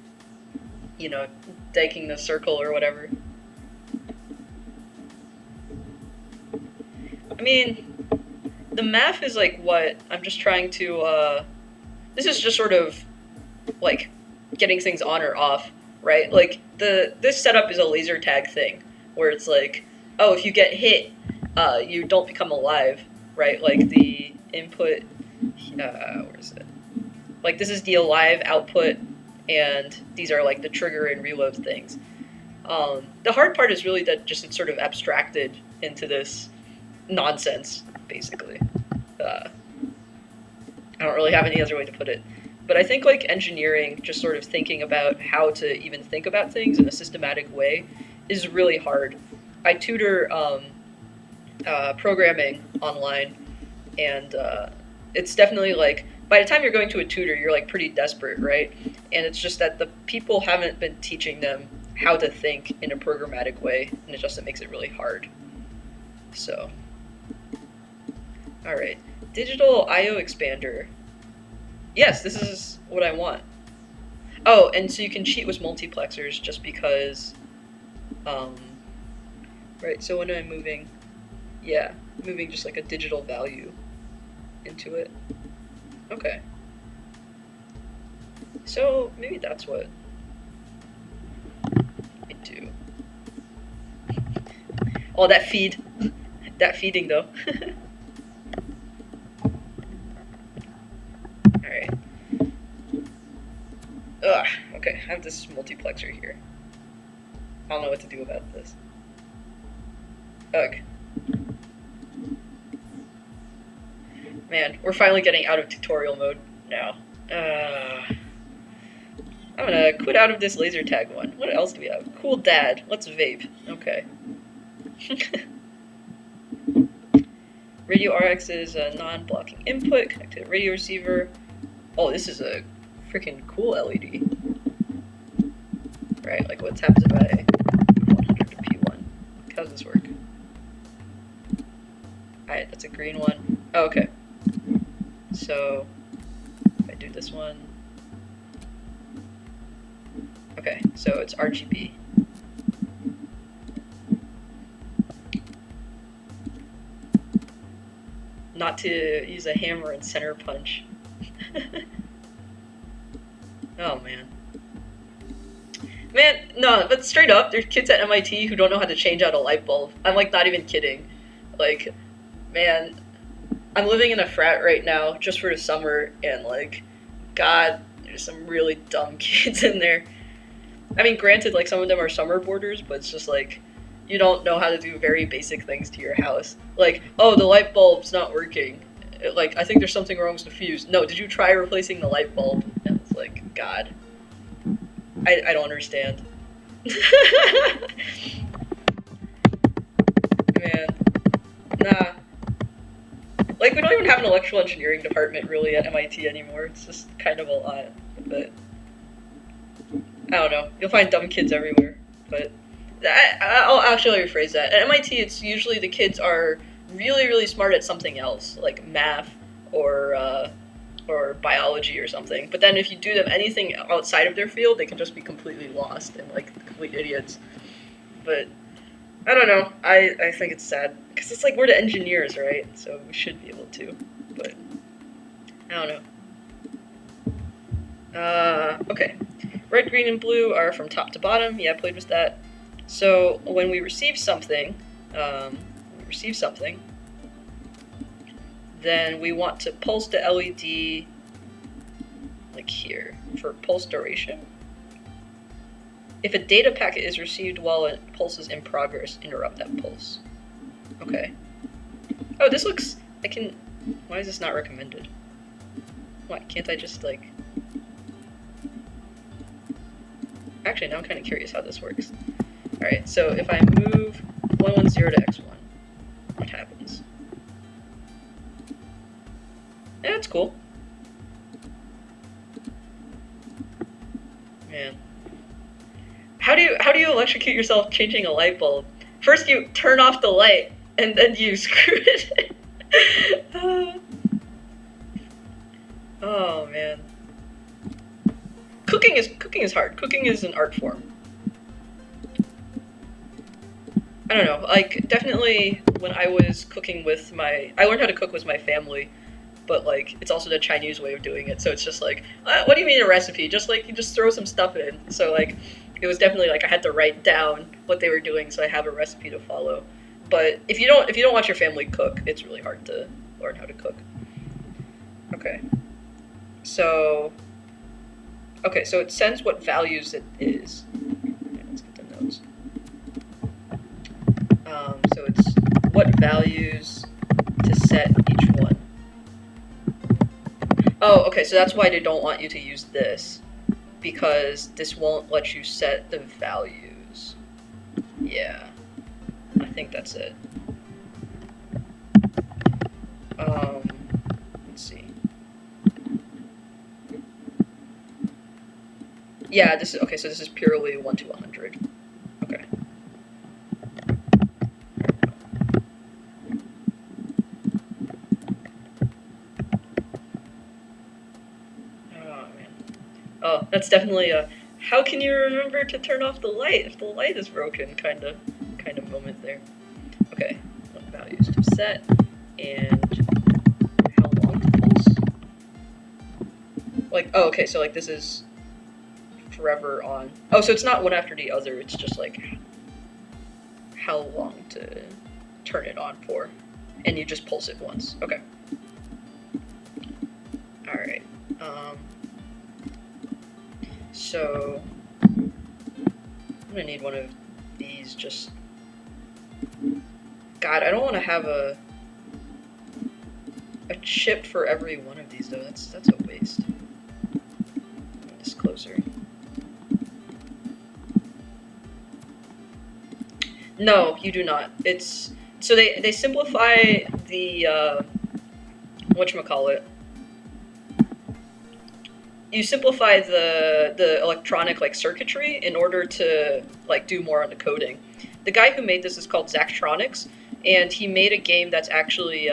you know, taking the circle or whatever. I mean, the math is like what I'm just trying to, this is just sort of, like, getting things on or off, right? Like, this setup is a laser tag thing, where it's like, oh, if you get hit, you don't become alive, right? Like, the input, where is it? Like, this is the alive output, and these are, like, the trigger and reload things. The hard part is really that just it's sort of abstracted into this nonsense, basically. I don't really have any other way to put it. But I think, like, engineering, just sort of thinking about how to even think about things in a systematic way is really hard. I tutor programming online, and it's definitely, like, by the time you're going to a tutor, you're, like, pretty desperate, right? And it's just that the people haven't been teaching them how to think in a programmatic way, and it makes it really hard. So, alright. Digital I/O expander. Yes, this is what I want. Oh, and so you can cheat with multiplexers just because, right, so when I'm moving, yeah, moving just like a digital value into it. Okay. So maybe that's what I do. Oh, that feeding though. Alright. Ugh, okay, I have this multiplexer here. I don't know what to do about this. Ugh. Man, we're finally getting out of tutorial mode now. I'm gonna quit out of this laser tag one. What else do we have? Cool dad. Let's vape. Okay. Radio RX is a non-blocking input. Connect to the radio receiver. Oh, this is a freaking cool LED. Right, like what happens if I 100 to P1? How does this work? Alright, that's a green one. Oh, okay. So, if I do this one. Okay, so it's RGB. Not to use a hammer and center punch. Oh, man. Man, no, but straight up, there's kids at MIT who don't know how to change out a light bulb. I'm, like, not even kidding. Like, man, I'm living in a frat right now just for the summer, and, like, God, there's some really dumb kids in there. I mean, granted, like, some of them are summer boarders, but it's just, like, you don't know how to do very basic things to your house. Like, oh, the light bulb's not working. Like, I think there's something wrong with the fuse. No, did you try replacing the light bulb? And it's like, God. I don't understand. Man. Nah. Like, we don't even have an electrical engineering department, really, at MIT anymore. It's just kind of a lot. But I don't know. You'll find dumb kids everywhere. But I'll actually rephrase that. At MIT, it's usually the kids are really, really smart at something else, like math or biology or something. But then if you do them anything outside of their field, they can just be completely lost and like complete idiots. But I don't know. I think it's sad because it's like we're the engineers, right? So we should be able to. But I don't know. Okay. Red, green, and blue are from top to bottom. Yeah, I played with that. So when we receive something, then we want to pulse the LED like here for pulse duration. If a data packet is received while a pulse is in progress, interrupt that pulse. Okay. Oh, this looks... Why is this not recommended? Why can't I just like... Actually, now I'm kind of curious how this works. Alright, so if I move 110 to X1, what happens? Yeah, that's cool. Man. How do you electrocute yourself changing a light bulb? First you turn off the light, and then you screw it in. Oh, man. Cooking is hard. Cooking is an art form. I don't know, like, definitely when I was cooking with I learned how to cook with my family, but, like, it's also the Chinese way of doing it, so it's just like, what do you mean a recipe? Just, like, you just throw some stuff in. So, like, it was definitely, like, I had to write down what they were doing so I have a recipe to follow. But if you don't watch your family cook, it's really hard to learn how to cook. Okay. So it sends what values it is. Okay, let's get the notes. So it's what values to set each one. Oh, okay, so that's why they don't want you to use this, because this won't let you set the values. Yeah, I think that's it. Let's see. Yeah, this is okay. So this is purely 1 to 100. Okay. Oh man. Oh, that's definitely a. How can you remember to turn off the light if the light is broken? Kind of moment there. Okay. What values to set and how long to pulse? Like, oh, okay. So like this is forever on. Oh, so it's not one after the other. It's just like how long to turn it on for, and you just pulse it once. Okay. All right. So I'm gonna need one of these just... God, I don't want to have a chip for every one of these though. That's a waste. Move this closer. No, you do not. It's so they simplify the whatchamacallit. You simplify the electronic like circuitry in order to like do more on the coding. The guy who made this is called Zachtronics, and he made a game that's actually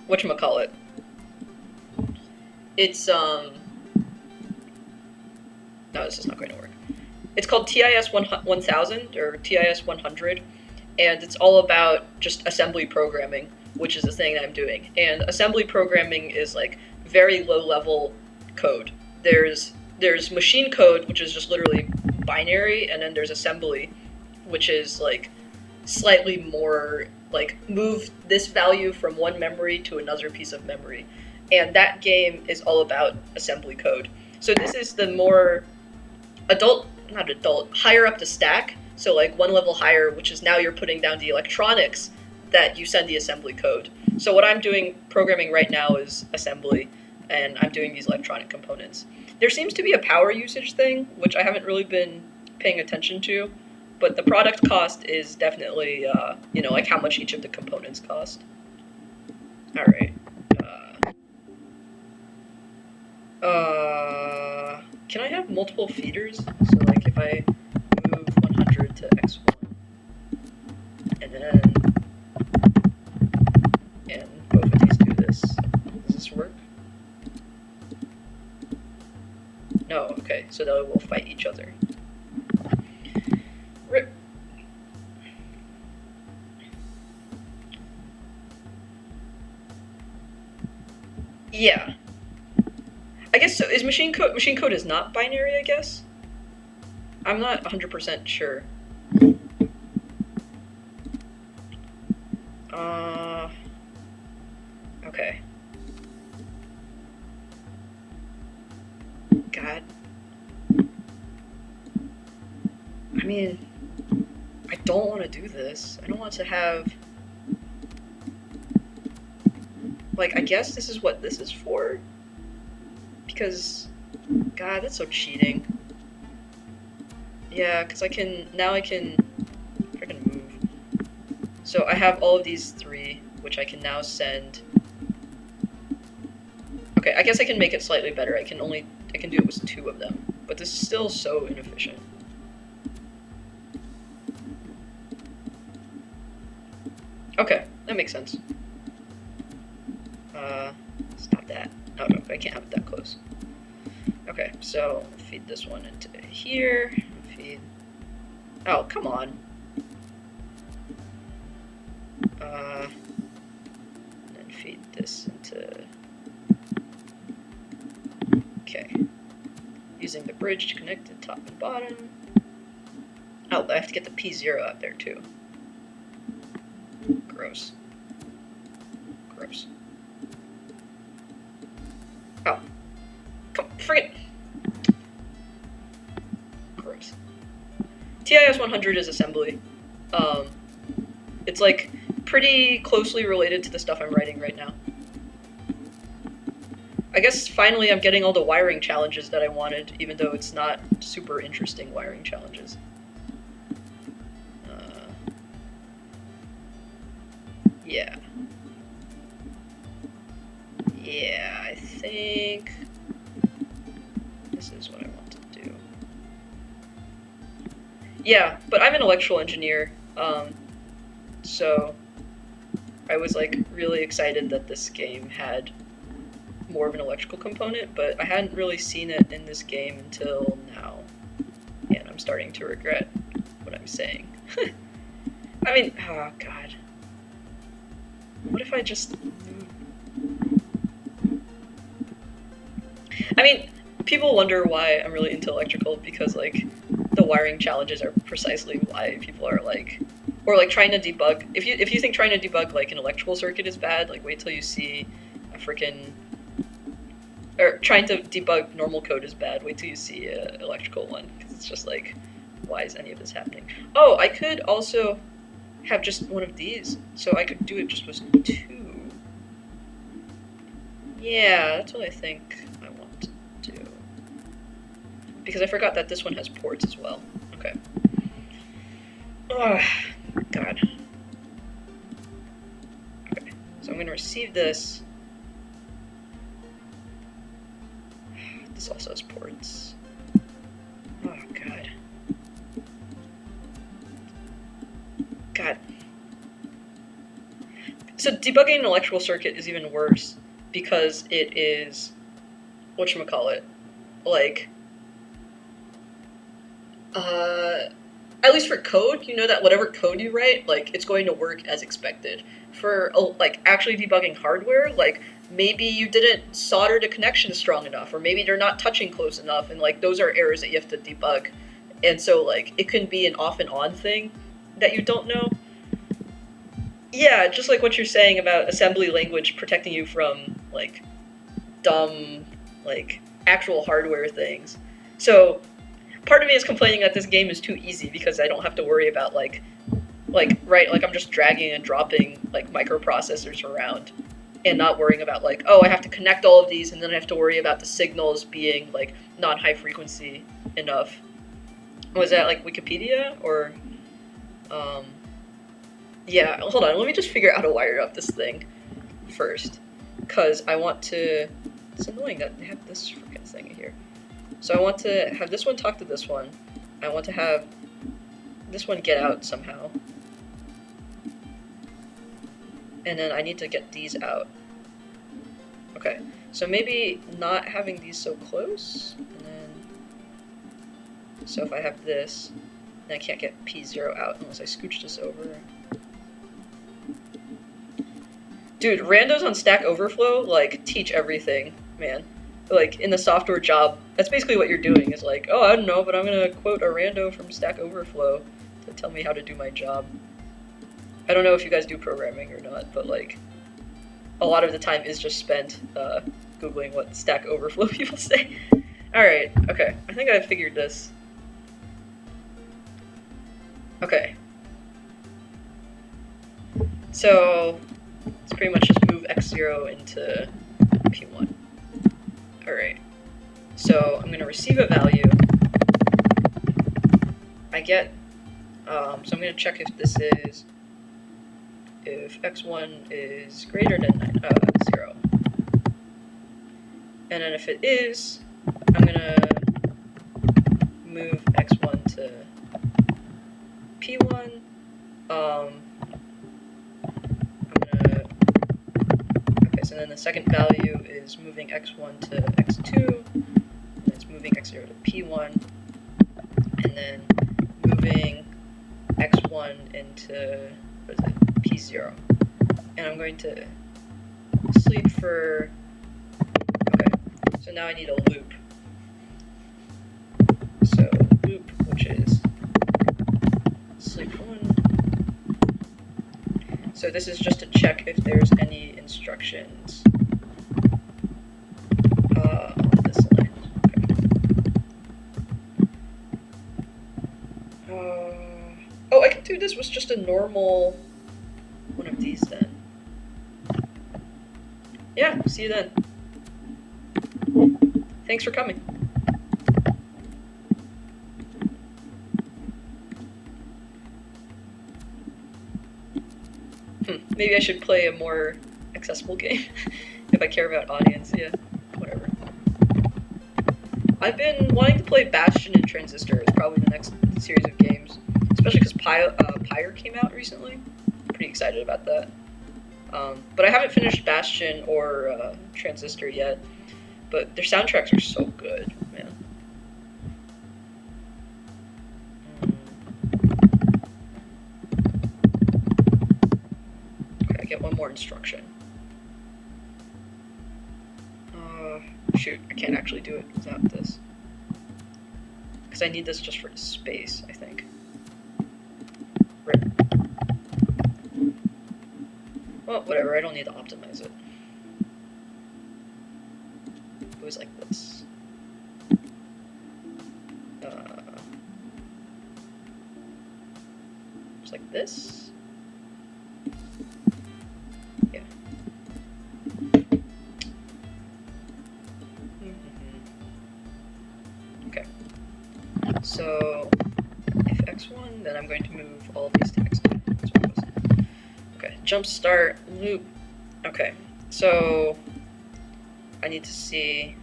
whatchamacallit. It's no, this is not going to work. It's called TIS 1000 or TIS 100, and it's all about just assembly programming, which is the thing that I'm doing. And assembly programming is like very low level code. There's machine code, which is just literally binary, and then there's assembly, which is like slightly more like move this value from one memory to another piece of memory. And that game is all about assembly code. So this is the more higher up the stack. So like one level higher, which is now you're putting down the electronics that you send the assembly code. So what I'm doing programming right now is assembly, and I'm doing these electronic components. There seems to be a power usage thing, which I haven't really been paying attention to, but the product cost is definitely, like how much each of the components cost. All right. Can I have multiple feeders? So like if I move 100 to x1, and both of these do this, does this work? No, okay, so they will fight each other. Rip. Yeah. I guess so. Is machine code is not binary, I guess? I'm not 100% sure. Okay. God. I mean, I don't want to do this. I don't want to have... Like, I guess this is what this is for? Because, God, that's so cheating. Yeah, because now I can freaking move. So I have all of these three, which I can now send. Okay, I guess I can make it slightly better. I can do it with 2 of them, but this is still so inefficient. Okay, that makes sense. Stop that. Oh no, I can't have it that close. Okay, so feed this one into here. Feed. Oh, come on. And then feed this into. Okay. Using the bridge to connect the top and bottom. Oh, I have to get the P0 out there too. Gross. Gross. Oh. Come, forget. Gross. TIS 100 is assembly. It's like pretty closely related to the stuff I'm writing right now. I guess finally I'm getting all the wiring challenges that I wanted, even though it's not super interesting wiring challenges. Yeah. Yeah, I think this is what I want to do. Yeah, but I'm an electrical engineer, so I was like really excited that this game had more of an electrical component, but I hadn't really seen it in this game until now, and I'm starting to regret what I'm saying. I mean, oh god. What if I just... I mean, people wonder why I'm really into electrical, because, like, the wiring challenges are precisely why people are, like... Or, like, trying to debug... If you think trying to debug, like, an electrical circuit is bad, like, wait till you see a frickin'... Or trying to debug normal code is bad, wait till you see an electrical one, because it's just, like, why is any of this happening? Oh, I could also have just one of these, so I could do it just with 2. Yeah, that's what I think I want to do. Because I forgot that this one has ports as well. Okay. Oh, God. Okay, so I'm going to receive this. This also has ports. Oh, God. God. So debugging an electrical circuit is even worse because it is, whatchamacallit, like, at least for code, you know that whatever code you write, like, it's going to work as expected. For, like, actually debugging hardware, like, maybe you didn't solder the connection strong enough, or maybe they're not touching close enough, and, like, those are errors that you have to debug. And so, like, it can be an off and on thing that you don't know. Yeah, just like what you're saying about assembly language protecting you from, like, dumb, like, actual hardware things. So, part of me is complaining that this game is too easy because I don't have to worry about, like, right, like, I'm just dragging and dropping, like, microprocessors around and not worrying about, like, oh, I have to connect all of these and then I have to worry about the signals being, like, not high frequency enough. Was that, like, Wikipedia? Or, yeah, hold on, let me just figure out how to wire up this thing first. Because I want to... It's annoying that they have this freaking thing here. So I want to have this one talk to this one. I want to have this one get out somehow. And then I need to get these out. Okay, so maybe not having these so close, and then... So if I have this, then I can't get P0 out unless I scooch this over. Dude, randos on Stack Overflow, like, teach everything, man. Like, in the software job, that's basically what you're doing, is like, oh, I don't know, but I'm gonna quote a rando from Stack Overflow to tell me how to do my job. I don't know if you guys do programming or not, but, like, a lot of the time is just spent Googling what Stack Overflow people say. Alright, okay, I think I figured this. Okay. So, it's pretty much just move x0 into P1. Alright. So, I'm going to receive a value. I get, so I'm going to check if this is, if x1 is greater than 0. And then if it is, I'm going to move x1 to P1. So then the second value is moving x1 to x2, and it's moving x0 to p1, and then moving x1 into, what is it, p0. And I'm going to sleep for, okay, so now I need a loop. So loop, which is sleep 1. So this is just to check if there's any instructions on this line. Okay. Oh, I can do this with just a normal one of these then. Yeah, see you then. Thanks for coming. Maybe I should play a more accessible game if I care about audience. Yeah, whatever. I've been wanting to play Bastion and Transistor. It's probably the next series of games, especially because Pyre came out recently. I'm pretty excited about that. But I haven't finished Bastion or Transistor yet. But their soundtracks are so good, man. Okay, I get one more instruction. Shoot, I can't actually do it without this. Because I need this just for space, I think. Right. Well, whatever, I don't need to optimize it. It was like this. this. Yeah. Okay. So if x1, then I'm going to move all these to x2. That's what it was. Okay. Jump start loop. Okay. So I need to see.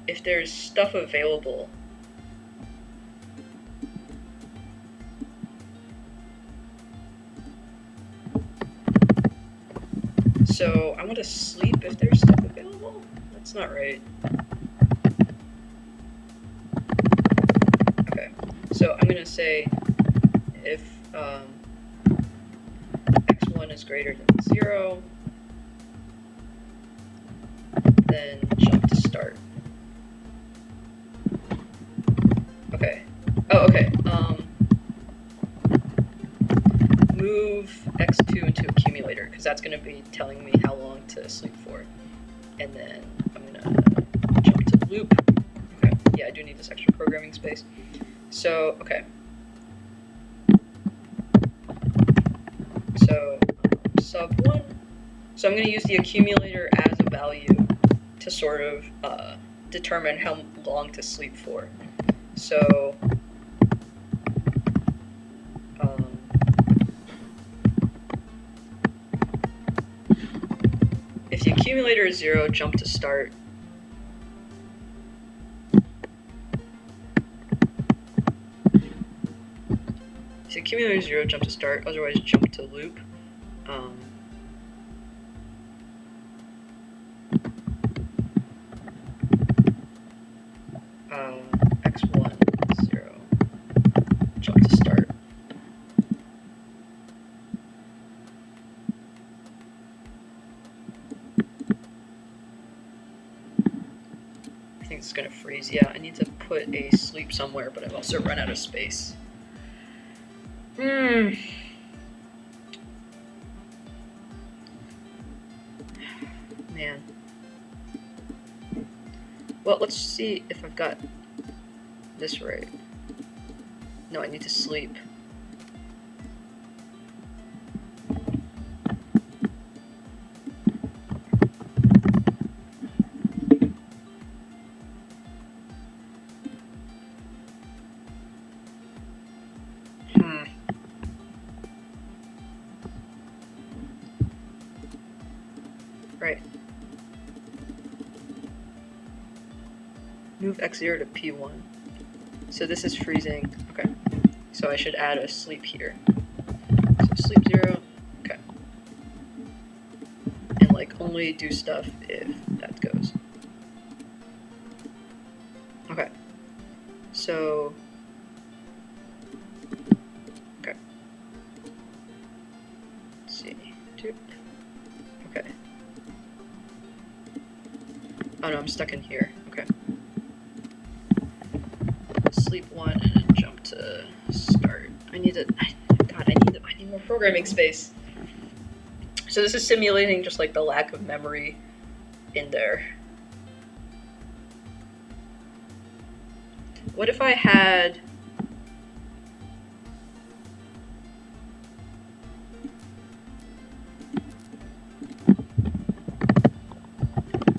If there's stuff available. So I want to sleep if there's stuff available? That's not right. Okay, so I'm going to say if x1 is greater than 0, then jump to start. Okay. Oh, okay. Move x2 into accumulator, because that's going to be telling me how long to sleep for. And then I'm going to jump to loop. Okay, yeah, I do need this extra programming space. So, okay. So, sub1. So I'm going to use the accumulator as a value to sort of determine how long to sleep for. So, if the accumulator is 0, jump to start. If the accumulator is 0, jump to start, otherwise jump to loop. x1, 0, jump to start. I think it's going to freeze. Yeah, I need to put a sleep somewhere, but I've also run out of space. Man. Well, let's see if I've got this right. No, I need to sleep. Right. Move x0 to p1. So this is freezing. Okay. So I should add a sleep here. So sleep 0. Okay. And like only do stuff if that goes. Okay. So okay. Let's see. Doop. Okay. Oh no, I'm stuck in here. Okay. Sleep 1 and then jump to start. I need more programming space. So this is simulating just like the lack of memory in there. What if I had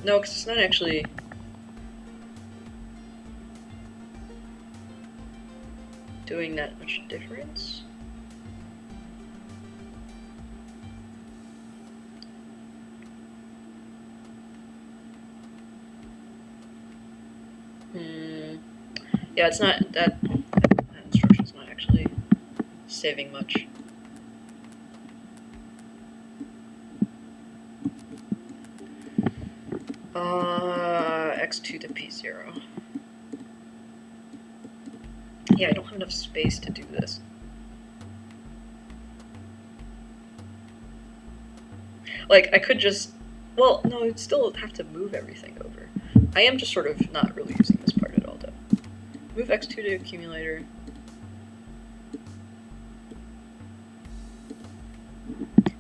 no, because it's not actually doing that much difference. Yeah, it's not that instruction's not actually saving much. X2 to P0. Yeah, I don't have enough space to do this. Like, I could just, well, no, I'd still have to move everything over. I am just sort of not really using this part at all, though. Move x2 to accumulator.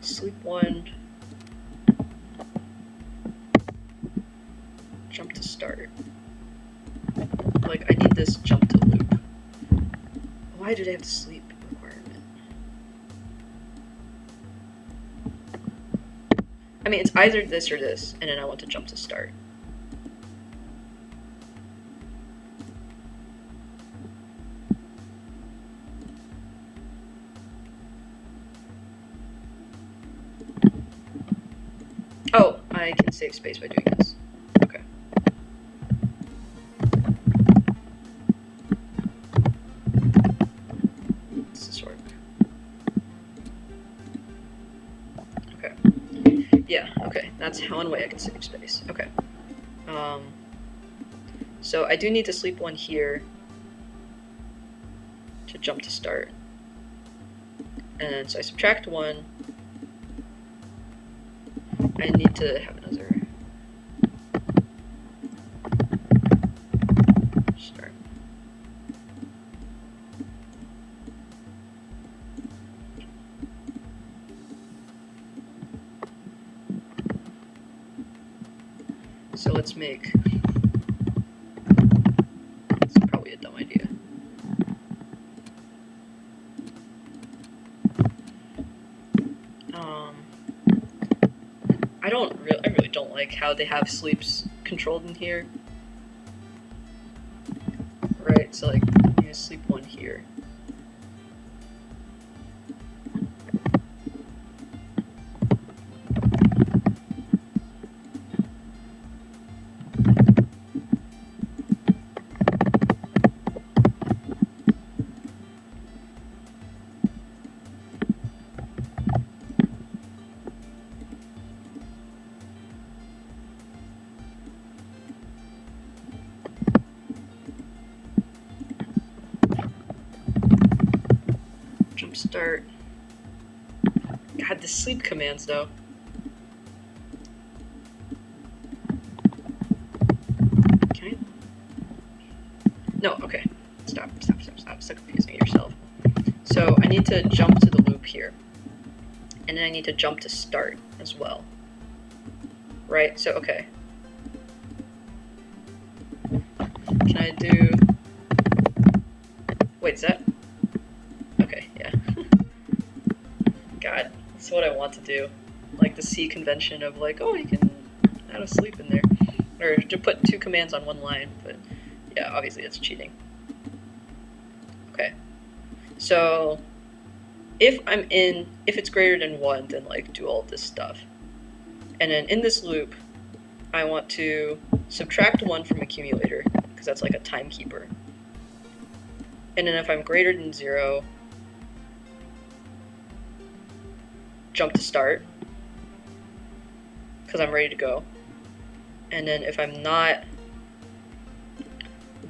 Sleep 1. Jump to start. Like, I need this jump to loop. Why do they have the sleep requirement? I mean, it's either this or this, and then I want to jump to start. Oh, I can save space by doing this. Okay. Does this work? Okay. Yeah, okay. That's one way I can save space. Okay. So I do need to sleep one here to jump to start. And so I subtract one. I need to have another start. So let's make, it's probably a dumb idea. I really don't like how they have sleeps controlled in here. Right, so like, you sleep one here. Jump start. God, the sleep commands though. Okay. No, okay. Stop. Stop confusing yourself. So I need to jump to the loop here. And then I need to jump to start as well. Right? So, okay. Can I do... Wait, is that... Okay, yeah. God, that's what I want to do. Like the C convention of like, oh, you can add a sleep in there. Or to put two commands on one line, but yeah, obviously it's cheating. Okay. So, if it's greater than 1, then like do all this stuff. And then in this loop, I want to subtract 1 from accumulator, because that's like a timekeeper. And then if I'm greater than 0, jump to start, because I'm ready to go. And then if I'm not,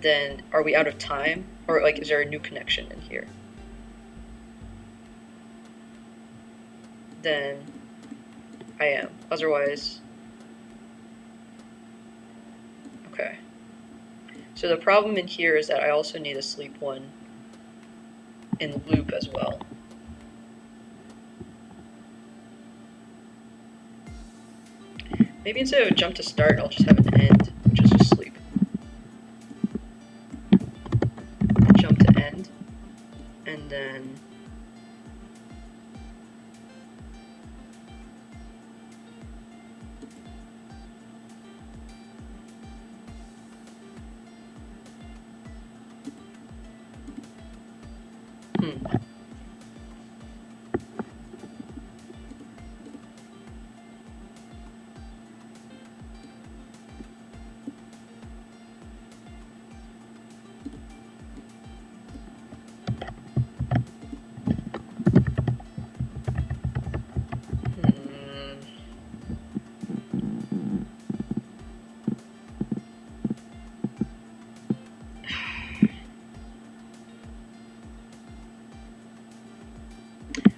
then are we out of time? Or like, is there a new connection in here? Then I am. Otherwise, okay. So the problem in here is that I also need a sleep 1 in loop as well. Maybe instead of jump to start, I'll just have an end, which is just sleep. Jump to end, and then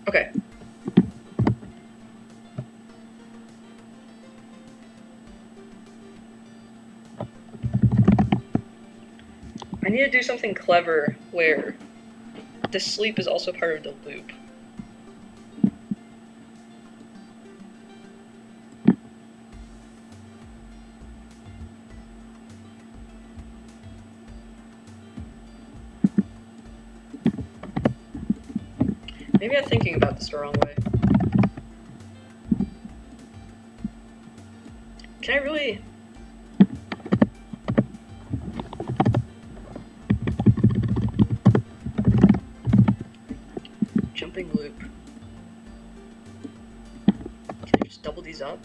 okay. I need to do something clever where the sleep is also part of the loop. Maybe I'm thinking about this the wrong way. Can I really... Jumping loop. Can I just double these up?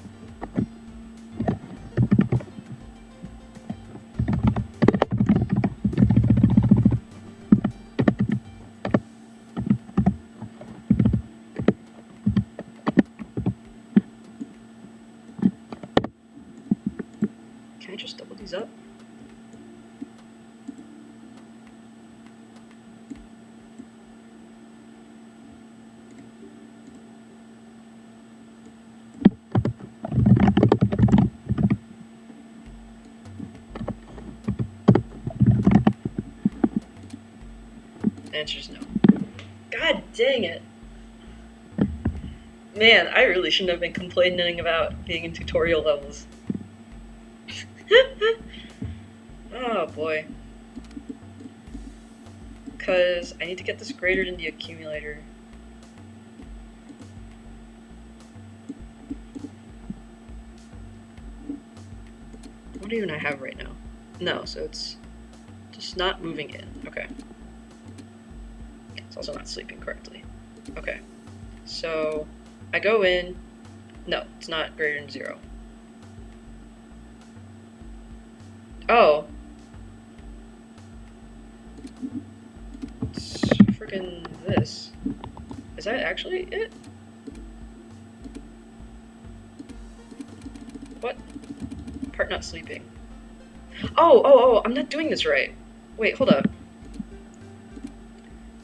Can I just double these up? The answer is no. God dang it. Man, I really shouldn't have been complaining about being in tutorial levels. Oh boy. Because I need to get this greater than the accumulator. What do even I have right now? No, so it's just not moving in. Okay. It's also not sleeping correctly. Okay. So I go in. No, it's not greater than 0. Oh. It's freaking this. Is that actually it? What? Part not sleeping. Oh, I'm not doing this right. Wait, hold up.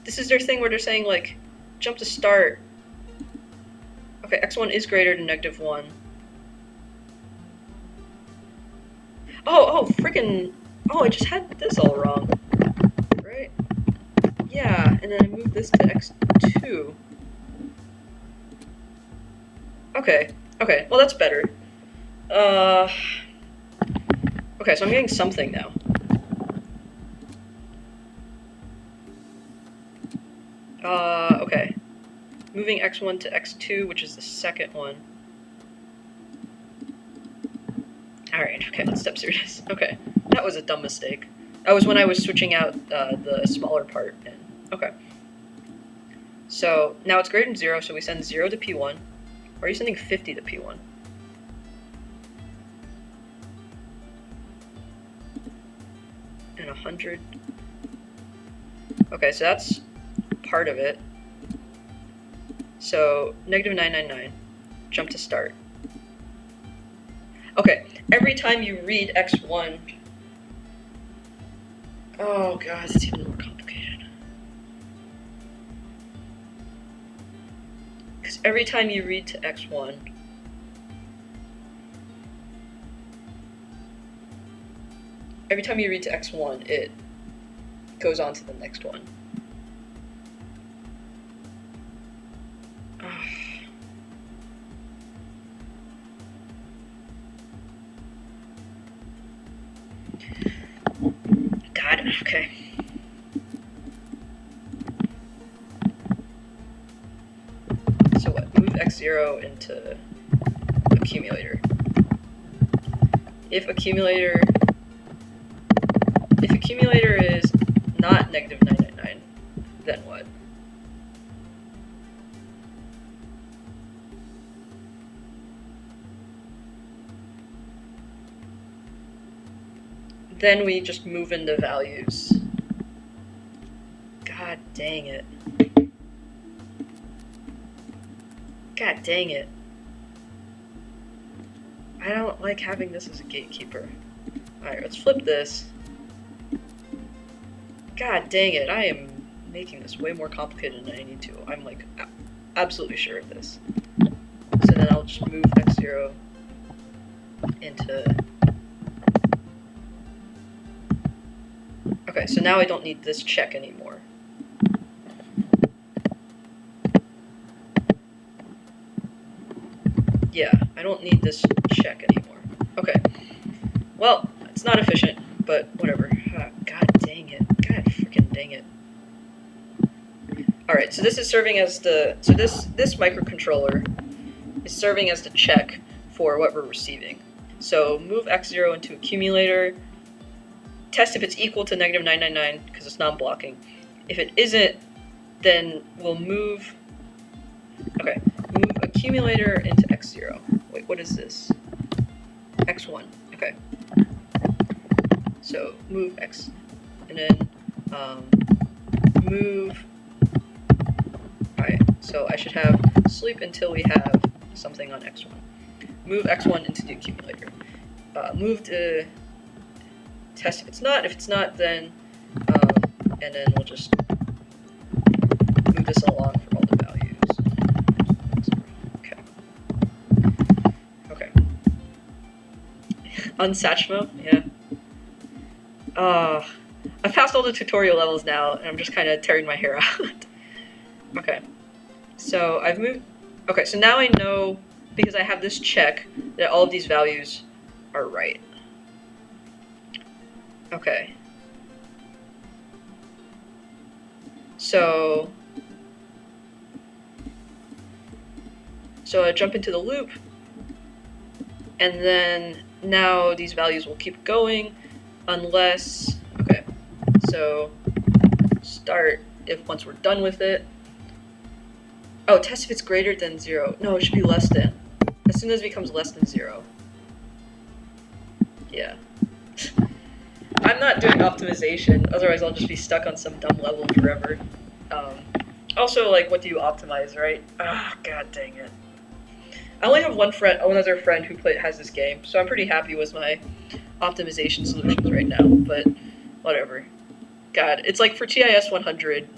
This is their thing where they're saying, like, jump to start. Okay, x1 is greater than -1. Oh, freaking... Oh, I just had this all wrong. Right? Yeah, and then I moved this to x2. Okay, well that's better. Okay, so I'm getting something now. Okay. Moving x1 to x2, which is the second one. Alright, okay, let's step through this. Okay, that was a dumb mistake. That was when I was switching out the smaller part. Okay. So, now it's greater than 0, so we send 0 to P1. Or are you sending 50 to P1? And 100. Okay, so that's part of it. So, -999. Jump to start. Okay, every time you read x1... Oh god, it's even more complicated. Because every time you read to x1... Every time you read to x1, it goes on to the next one. God, okay. So what? Move x0 into accumulator. If accumulator is not -999, then what? Then we just move into values. God dang it. God dang it. I don't like having this as a gatekeeper. Alright, let's flip this. God dang it, I am making this way more complicated than I need to. I'm like absolutely sure of this. So then I'll just move x0 into... Okay, so now I don't need this check anymore. Yeah, I don't need this check anymore. Okay. Well, it's not efficient, but whatever. God dang it. God freaking dang it. Alright, so this is serving as the, so this microcontroller is serving as the check for what we're receiving. So move x0 into accumulator, test if it's equal to negative 999 because it's non-blocking. If it isn't, then we'll move, okay, move accumulator into x0. Wait, what is this? x1, okay. So move x, and then move, alright, so I should have sleep until we have something on x1. Move x1 into the accumulator. Move to test if it's not, then, and then we'll just move this along for all the values. Okay. Unsatchmo, yeah. I've passed all the tutorial levels now, and I'm just kind of tearing my hair out. Okay. So I've moved, okay, so now I know, because I have this check, that all of these values are right. Okay. So I jump into the loop, and then now these values will keep going unless, okay, so start if once we're done with it. Oh, test if it's greater than 0. No, it should be less than. As soon as it becomes less than 0. Yeah. I'm not doing optimization, otherwise I'll just be stuck on some dumb level forever. Also, like, what do you optimize, right? Ah, god dang it. I only have one other friend who has this game, so I'm pretty happy with my optimization solutions right now, but whatever. God, it's like for TIS 100.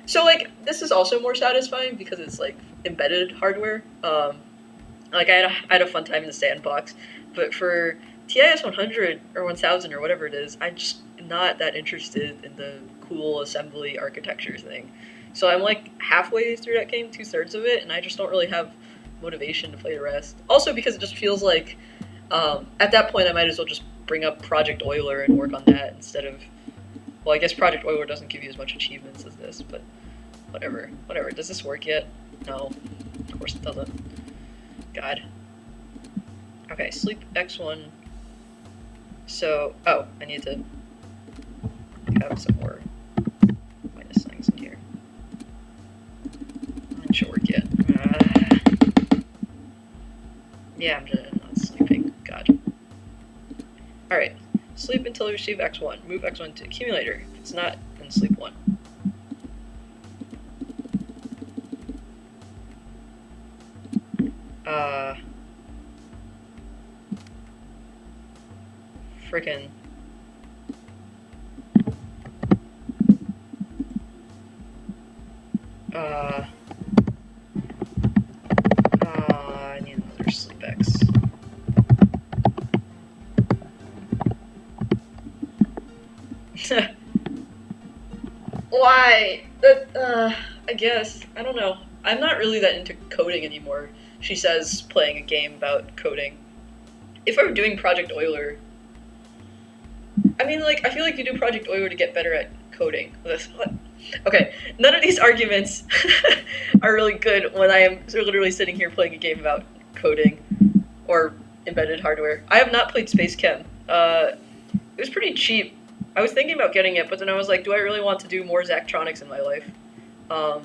So, like, this is also more satisfying because it's, like, embedded hardware. Like, I had a fun time in the sandbox, but for TIS 100 or 1000 or whatever it is, I'm just not that interested in the cool assembly architecture thing. So I'm like halfway through that game, 2/3 of it, and I just don't really have motivation to play the rest. Also because it just feels like, at that point I might as well just bring up Project Euler and work on that instead of, well, I guess Project Euler doesn't give you as much achievements as this, but whatever. Does this work yet? No, of course it doesn't. God. Okay, sleep x1. So, oh, I need to have some more minus things in here. That should work yet. Yeah, I'm just not sleeping. God. Alright, sleep until you receive x1. Move x1 to accumulator. If it's not, then sleep 1. Frickin'. I need another sleep X. Why? I guess. I don't know. I'm not really that into coding anymore, she says, playing a game about coding. If I were doing Project Euler, I mean, like, I feel like you do Project Euler to get better at coding. What? Okay, none of these arguments are really good when I am literally sitting here playing a game about coding or embedded hardware. I have not played Space Chem. It was pretty cheap. I was thinking about getting it, but then I was like, do I really want to do more Zachtronics in my life? I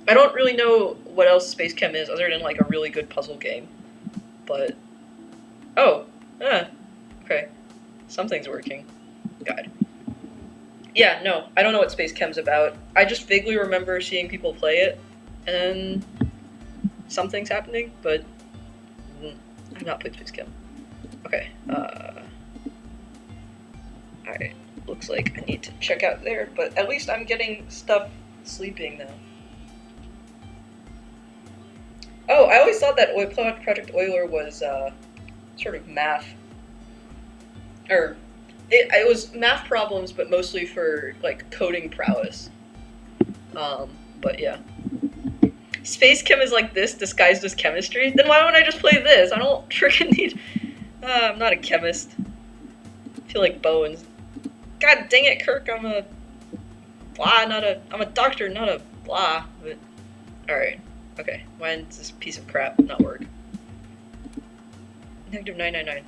don't really know what else Space Chem is other than like a really good puzzle game. But, oh, okay. Something's working. God. Yeah, no, I don't know what Space Chem's about. I just vaguely remember seeing people play it, and then something's happening, but I've not played Space Chem. Okay, alright, looks like I need to check out there, but at least I'm getting stuff sleeping now. Oh, I always thought that Project Euler was, sort of math, or it was math problems, but mostly for, like, coding prowess. But yeah. Space Chem is like this, disguised as chemistry? Then why don't I just play this? I don't freaking need... I'm not a chemist. I feel like Bones. God dang it, Kirk, I'm a doctor, not a blah, but alright. Okay, why does this piece of crap not work? Negative 999.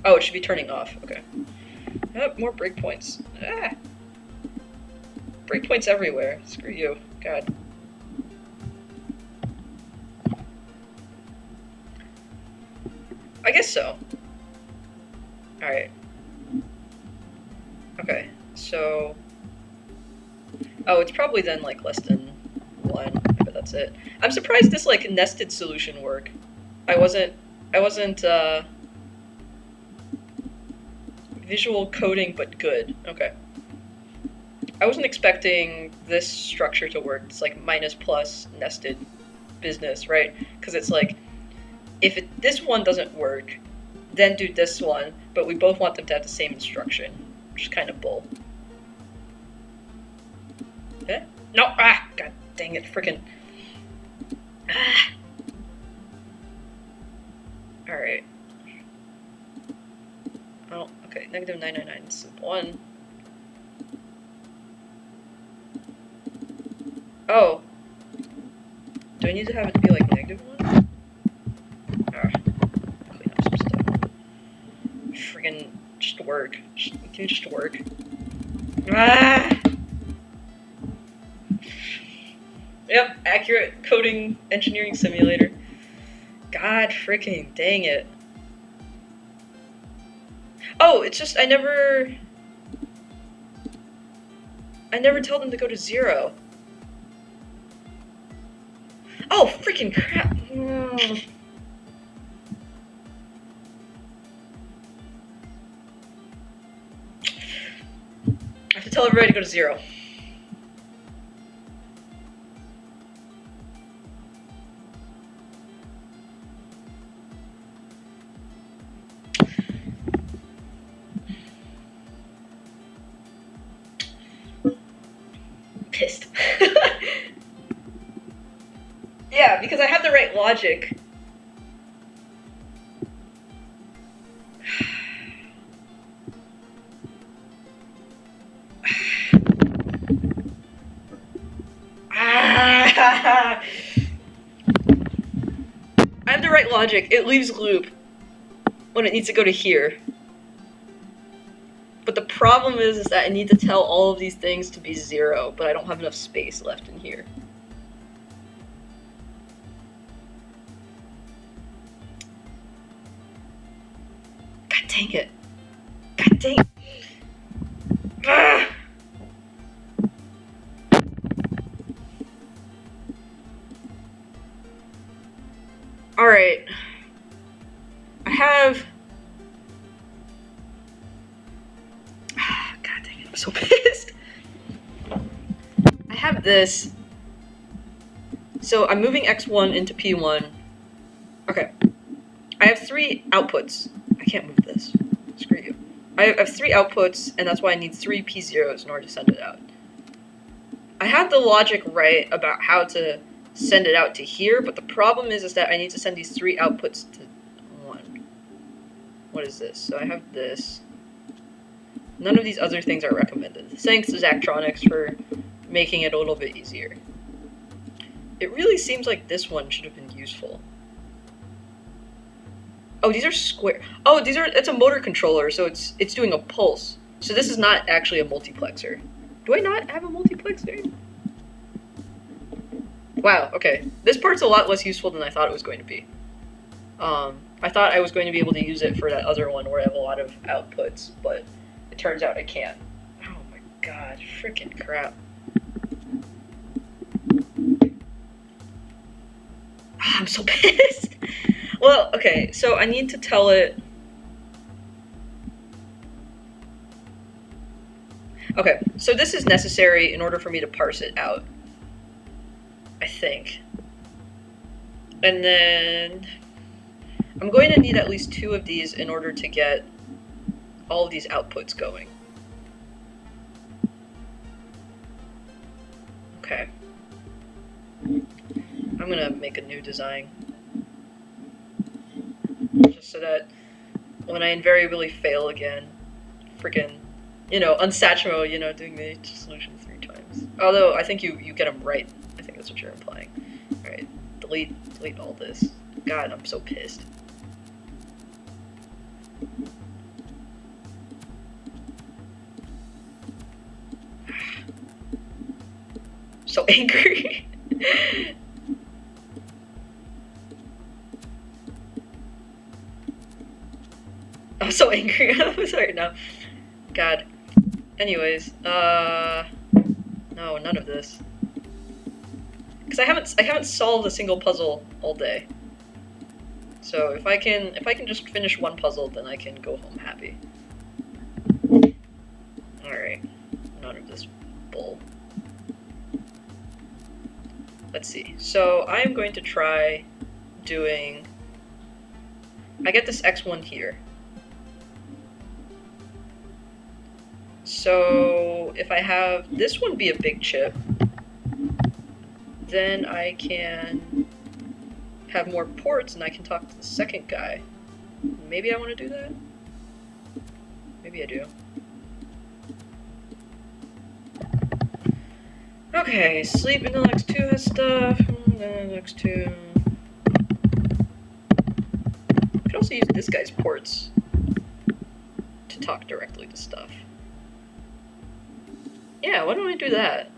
Oh, it should be turning off. Okay. Oh, more breakpoints. Ah! Breakpoints everywhere. Screw you. God. I guess so. Alright. Okay, so... Oh, it's probably then, like, less than 1, but that's it. I'm surprised this, like, nested solution worked. I wasn't, visual coding, but good. Okay. I wasn't expecting this structure to work. It's like minus plus nested business, right? Because it's like, if this one doesn't work, then do this one, but we both want them to have the same instruction, which is kind of bull. Okay? No! Ah! God dang it, frickin'. Ah! Alright. Oh, okay, negative 999 is 1. Oh. Do I need to have it to be like negative 1? Ah, clean up some stuff. Friggin' just work. Can you just work? Ah! Yep, accurate coding engineering simulator. God freaking dang it. Oh, it's just I never tell them to go to 0. Oh, freaking crap. I have to tell everybody to go to 0. Pissed. Yeah, because I have the right logic. I have the right logic. It leaves loop when it needs to go to here. But the problem is that I need to tell all of these things to be 0, but I don't have enough space left in here. God dang it. God dang it. Ah! Alright. I have... God dang it, I'm so pissed. I have this. So I'm moving X1 into P1. Okay. I have 3 outputs. I can't move this. Screw you. I have 3 outputs, and that's why I need 3 P0s in order to send it out. I have the logic right about how to send it out to here, but the problem is that I need to send these 3 outputs to 1. What is this? So I have this. None of these other things are recommended. Thanks to Zachtronics for making it a little bit easier. It really seems like this one should have been useful. Oh, these are square. Oh, it's a motor controller, so it's doing a pulse. So this is not actually a multiplexer. Do I not have a multiplexer? Wow, okay. This part's a lot less useful than I thought it was going to be. I thought I was going to be able to use it for that other one where I have a lot of outputs, but it turns out I can't. Oh my god, freaking crap. I'm so pissed. Well, okay, so I need to tell it... Okay, so this is necessary in order for me to parse it out. I think. And then... I'm going to need at least 2 of these in order to get all of these outputs going. Okay. I'm gonna make a new design. Just so that when I invariably fail again, freaking, Unsatchmo, doing the solution 3 times. Although, I think you get them right. I think that's what you're implying. Alright, delete all this. God, I'm so pissed. So angry. I'm so angry. I'm sorry now. God. Anyways, no, none of this. Because I haven't solved a single puzzle all day. So if I can just finish one puzzle, then I can go home happy. Alright. None of this bull. Let's see. So I am going to try doing... I get this X1 here. So if I have this one be a big chip, then I can have more ports and I can talk to the second guy. Maybe I want to do that? Maybe I do. Okay, sleep until X2 has stuff. X2. I could also use this guy's ports to talk directly to stuff. Yeah, why don't I do that?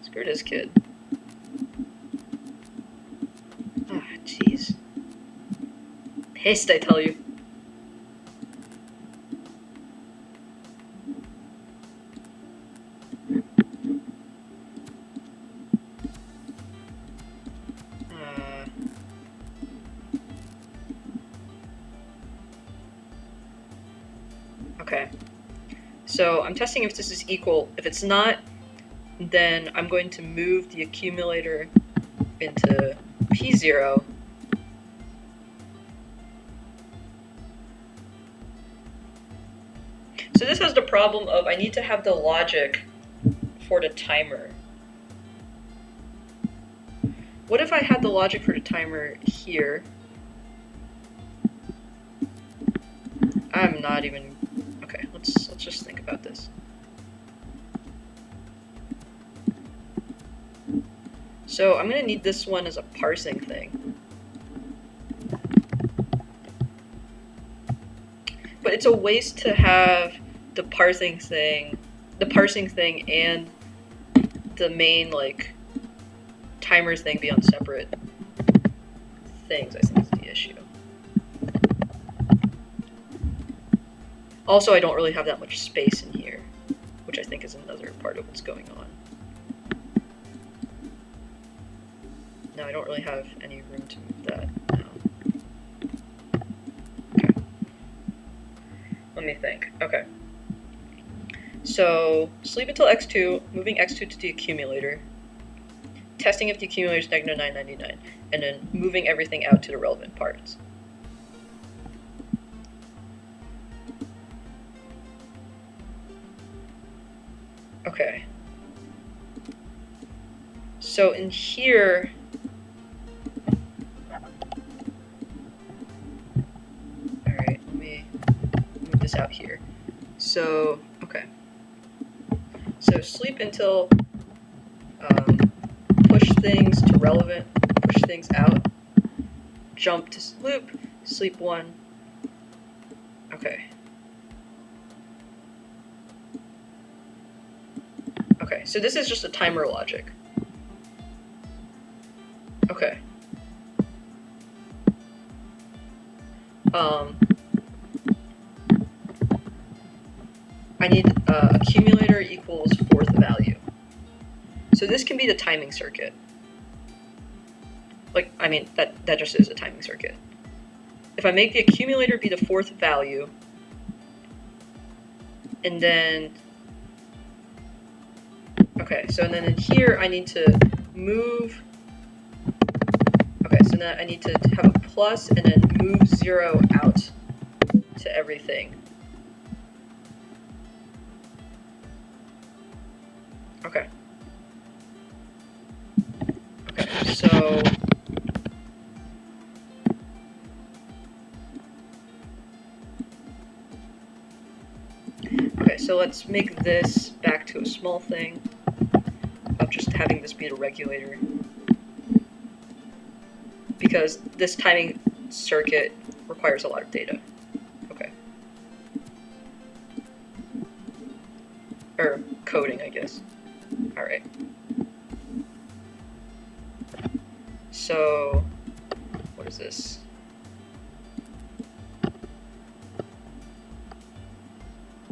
Screw this kid. Ah, jeez. Pissed, I tell you. Okay. So I'm testing if this is equal. If it's not, then I'm going to move the accumulator into P0. So this has the problem of I need to have the logic for the timer. What if I had the logic for the timer here? I'm not even... Okay, let's just think about this. So I'm gonna need this one as a parsing thing. But it's a waste to have the parsing thing and the main, like, timers thing be on separate things, I think is the issue. Also, I don't really have that much space in here, which I think is another part of what's going on. No, I don't really have any room to move that now. Okay. Let me think. Okay. So, sleep until X2, moving X2 to the accumulator, testing if the accumulator is negative 999, and then moving everything out to the relevant parts. Okay. So in here, alright, let me move this out here. So, okay. So sleep until push things to relevant, push things out, jump to loop, sleep 1. Okay. Okay, so this is just a timer logic. Okay. I need accumulator equals 4th value. So this can be the timing circuit. Like, I mean, that just is a timing circuit. If I make the accumulator be the 4th value, and then, okay, so then in here I need to move, okay, so then I need to have a plus and then move 0 out to everything. Okay. Okay, so okay, so let's make this back to a small thing. having this be the regulator, because this timing circuit requires a lot of data. Okay. Or coding, I guess. Alright. So, what is this?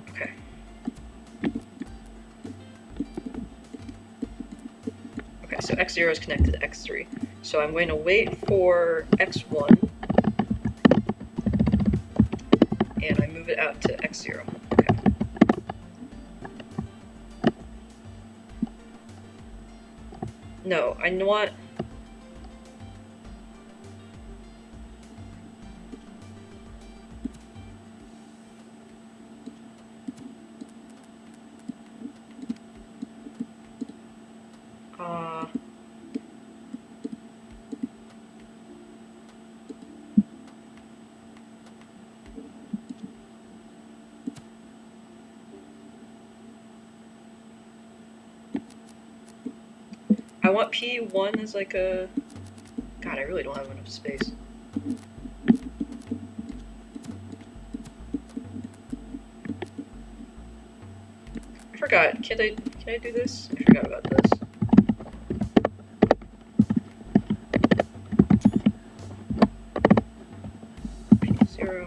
Okay. Okay, so x0 is connected to x3. So I'm going to wait for x1, and I move it out to x0. Okay. No, I want... I want P1 as like a... God, I really don't have enough space. I forgot. Can I do this? I forgot about this. P0.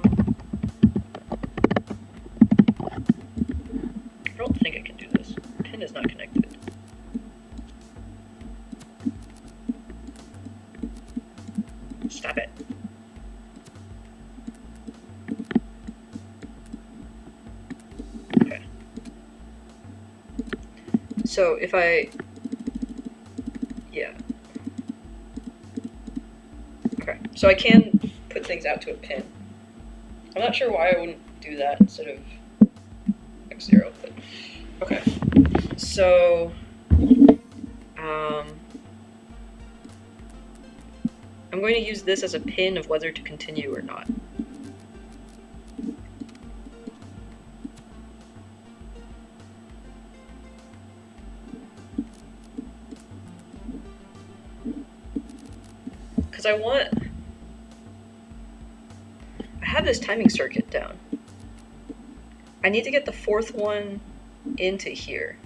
I don't think I can do this. Pin is not connected. Stop it. Okay. So if I... Yeah. Okay. So I can put things out to a pin. I'm not sure why I wouldn't do that instead of x0, but... Okay. So... I'm going to use this as a pin of whether to continue or not. Because I have this timing circuit down. I need to get the fourth one into here.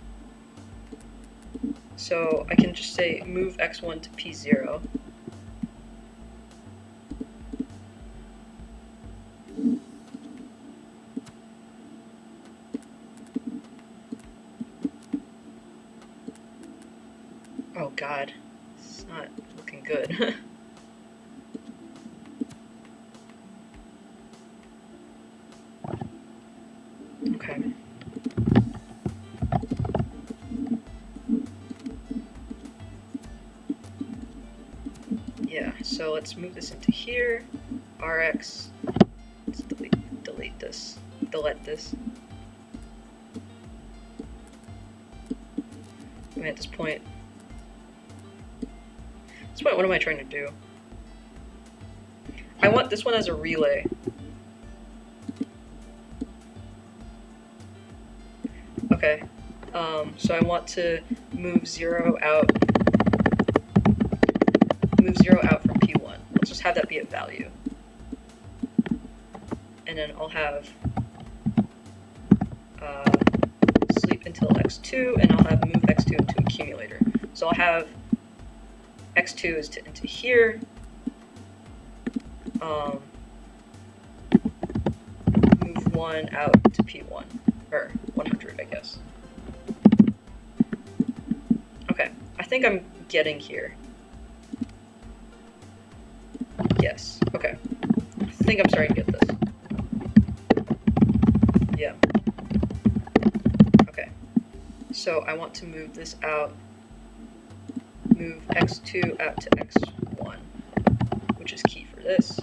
So I can just say move x1 to p0. Oh god, it's not looking good. Okay. Yeah, so let's move this into here. Rx. Let's delete this. Delete this. I mean, at this point, what am I trying to do? I want this one as a relay. Okay. So I want to move 0 out. Move 0 out from P1. Let's just have that be a value. And then I'll have sleep until x2, and I'll have move x2 into accumulator. So I'll have x2 is into here. Move 1 out to P1, or 100, I guess. Okay, I think I'm getting here. Yes, okay. I think I'm starting to get this. Yeah. Okay. So I want to move this out, move x2 out to x1, which is key for this.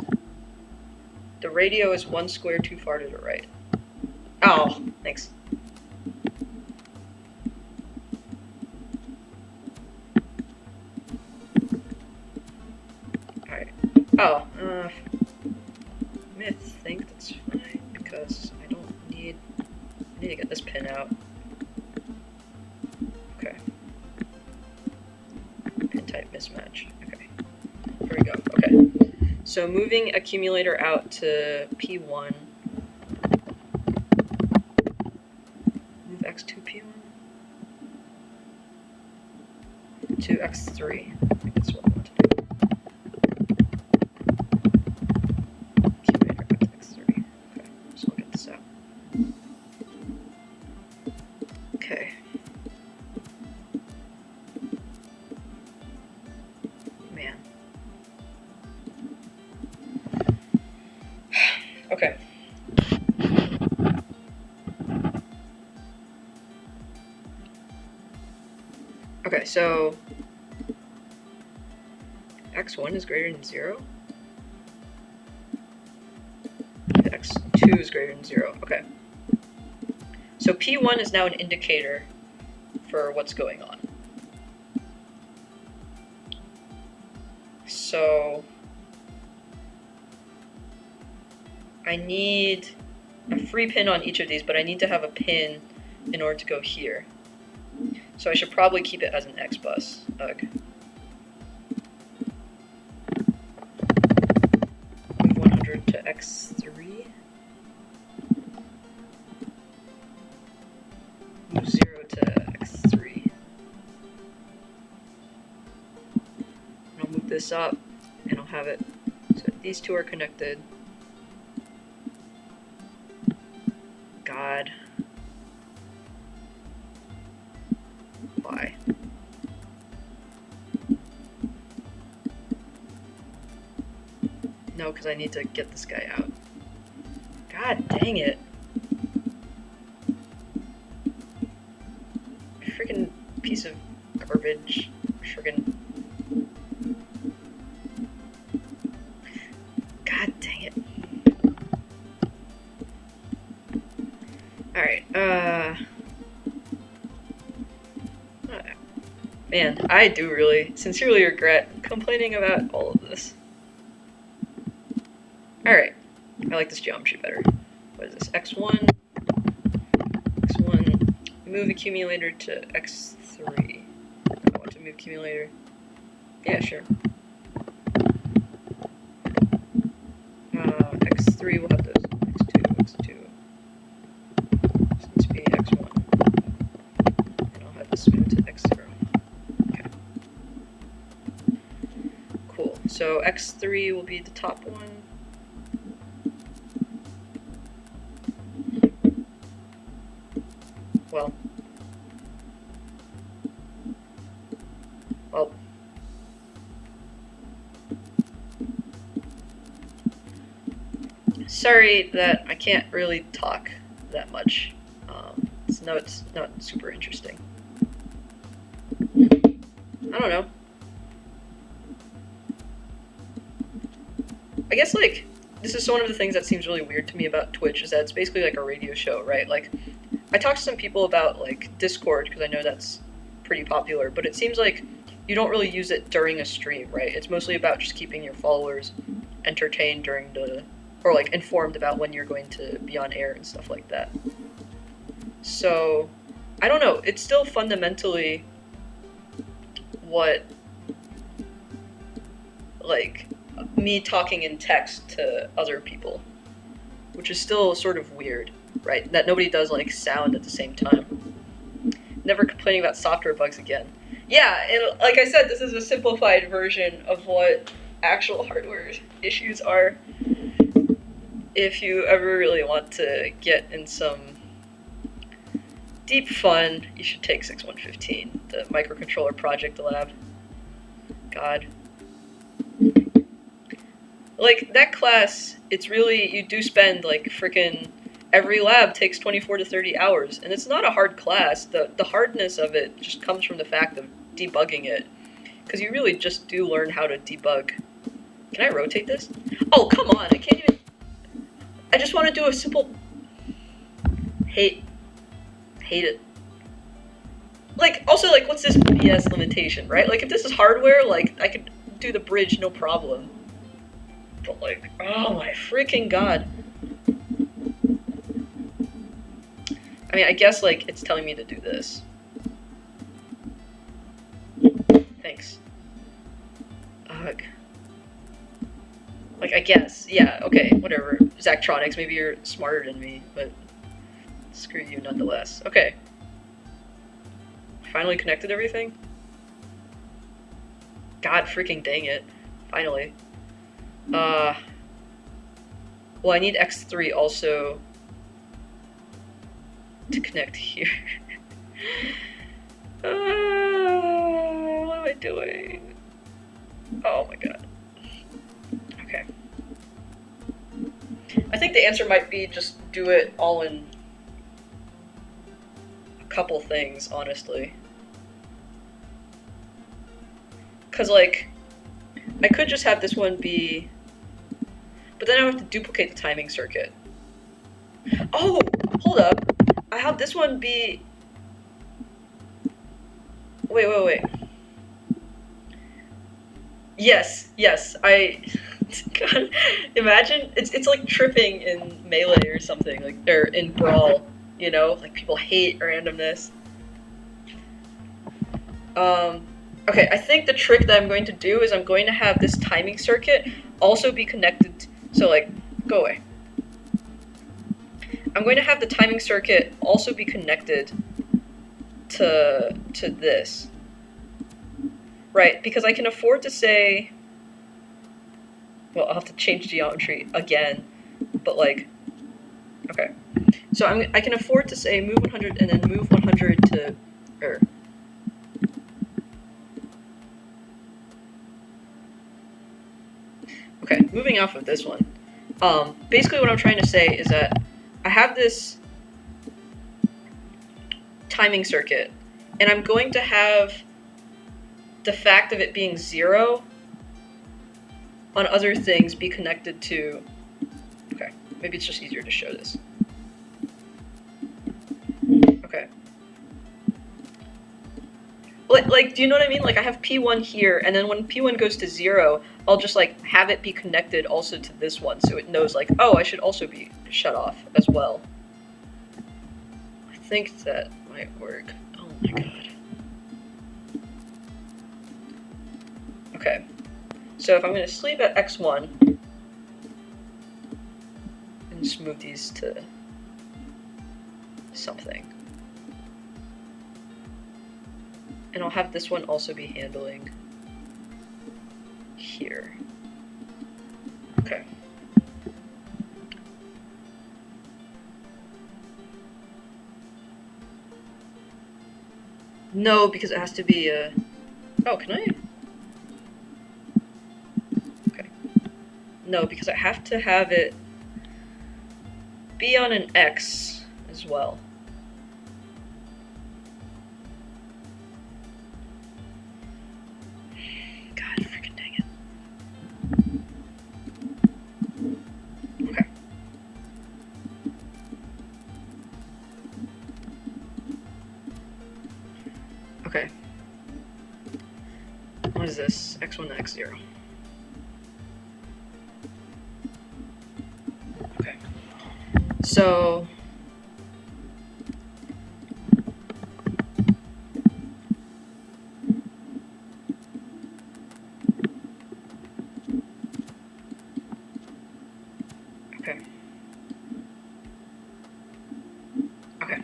The radio is 1 square too far to the right. Oh, thanks. Alright. Oh, I think that's fine, because I need to get this pin out. Okay. mismatch. Okay, here we go. Okay, so moving accumulator out to P1. Move X2 P1 to X3. I think that's what I want to do. Accumulator out to X3. Okay, so I'll get this out. Okay. Man. Okay. Okay, so X1 is greater than 0. X2 is greater than 0. Okay. So P1 is now an indicator for what's going on. So I need a free pin on each of these, but I need to have a pin in order to go here. So I should probably keep it as an X bus. Ugh. Move 100 to X3. Move 0 to X3. And I'll move this up, and I'll have it so these two are connected. God. Why? No, because I need to get this guy out. God dang it. Freaking piece of garbage. Friggin'. God dang it. Alright, man, I do really sincerely regret complaining about all of this. Alright, I like this geometry better. What is this? X1. X1. Move accumulator to X3. I want to move accumulator. Yeah, sure. X3 will have those. X2. This needs to be X1. And I'll have this move to X0. Okay. Cool. So X3 will be the top one. Well, sorry that I can't really talk that much. It's not super interesting. I don't know. I guess, like, this is one of the things that seems really weird to me about Twitch, is that it's basically like a radio show, right? Like, I talk to some people about, like, Discord, because I know that's pretty popular, but it seems like you don't really use it during a stream, right? It's mostly about just keeping your followers entertained during the, or, like, informed about when you're going to be on air and stuff like that. So, I don't know, it's still fundamentally what, like, me talking in text to other people, which is still sort of weird, right? That nobody does, like, sound at the same time. Never complaining about software bugs again. Yeah, and like I said, this is a simplified version of what actual hardware issues are. If you ever really want to get in some deep fun, you should take 6115, the microcontroller project lab. God. Like, that class, it's really, you do spend, like, frickin' every lab takes 24 to 30 hours, and it's not a hard class. The hardness of it just comes from the fact of debugging it, because you really just do learn how to debug. Can I rotate this? Oh, come on, I can't even... I just want to do a simple... Hate it. Like, also, like, what's this BS limitation, right? Like, if this is hardware, like, I could do the bridge, no problem. But, like, oh my freaking god. I mean, I guess, like, it's telling me to do this. Thanks. Fuck. Like, I guess. Yeah, okay, whatever. Zachtronics, maybe you're smarter than me, but screw you nonetheless. Okay. Finally connected everything? God freaking dang it. Finally. Well, I need X3 also to connect here. What am I doing? Oh my god. Okay. I think the answer might be just do it all in a couple things, honestly. Because, like, I could just have this one be... But then I have to duplicate the timing circuit. Oh! Hold up. I have this one be... Wait. Yes. God, imagine it's like tripping in Melee or something, like, or in Brawl, you know, like people hate randomness. Okay, I think the trick that I'm going to do is I'm going to have this timing circuit also be connected. So, like, go away. I'm going to have the timing circuit also be connected to this. Right, because I can afford to say, well, I'll have to change geometry again, but like, okay. So I can afford to say move 100 and then move 100 to, okay, moving off of this one. Basically what I'm trying to say is that I have this timing circuit, and I'm going to have the fact of it being 0 on other things be connected to... Okay, maybe it's just easier to show this. Okay. Like, do you know what I mean? Like, I have P1 here, and then when P1 goes to 0, I'll just, like, have it be connected also to this one, so it knows, like, oh, I should also be shut off as well. I think that might work. Oh my god. Okay. So if I'm going to sleep at X1, and just move these to something. And I'll have this one also be handling here. Okay. No, because it has to be a... Oh, can I? Okay. No, because I have to have it be on an X as well. God freaking dang it. Okay. Okay. What is this? X1 to X0. Okay. So... Okay. Okay.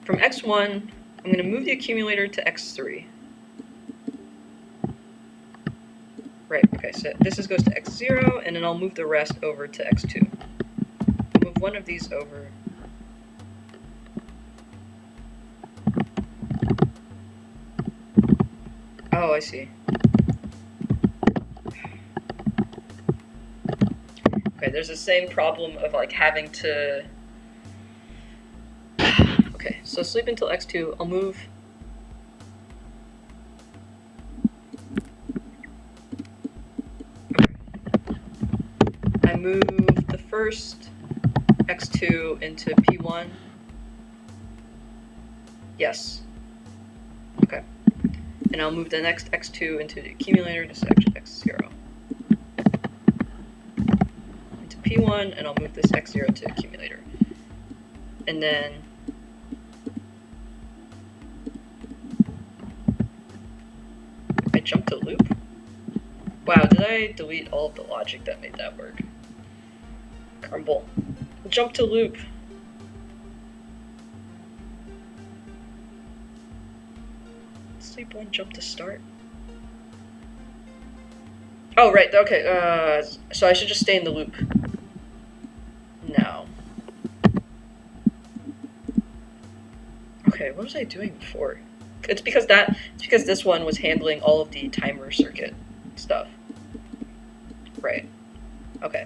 From X1, I'm going to move the accumulator to X3. Right, okay, so this goes to X0, and then I'll move the rest over to X2. I'll move one of these over. Oh, I see. Okay, there's the same problem of, like, having to... Okay, so sleep until X2, I'll move... Okay. I move the first X2 into P1. Yes. Okay. And I'll move the next X2 into the accumulator to X0. Into P1, and I'll move this X0 to accumulator. And then... I jump to loop? Wow, did I delete all of the logic that made that work? Crumble. Jump to loop. Sleep 1, jump to start. Oh, right, okay, so I should just stay in the loop now. Okay, what was I doing before? It's because this one was handling all of the timer circuit stuff. Right. Okay.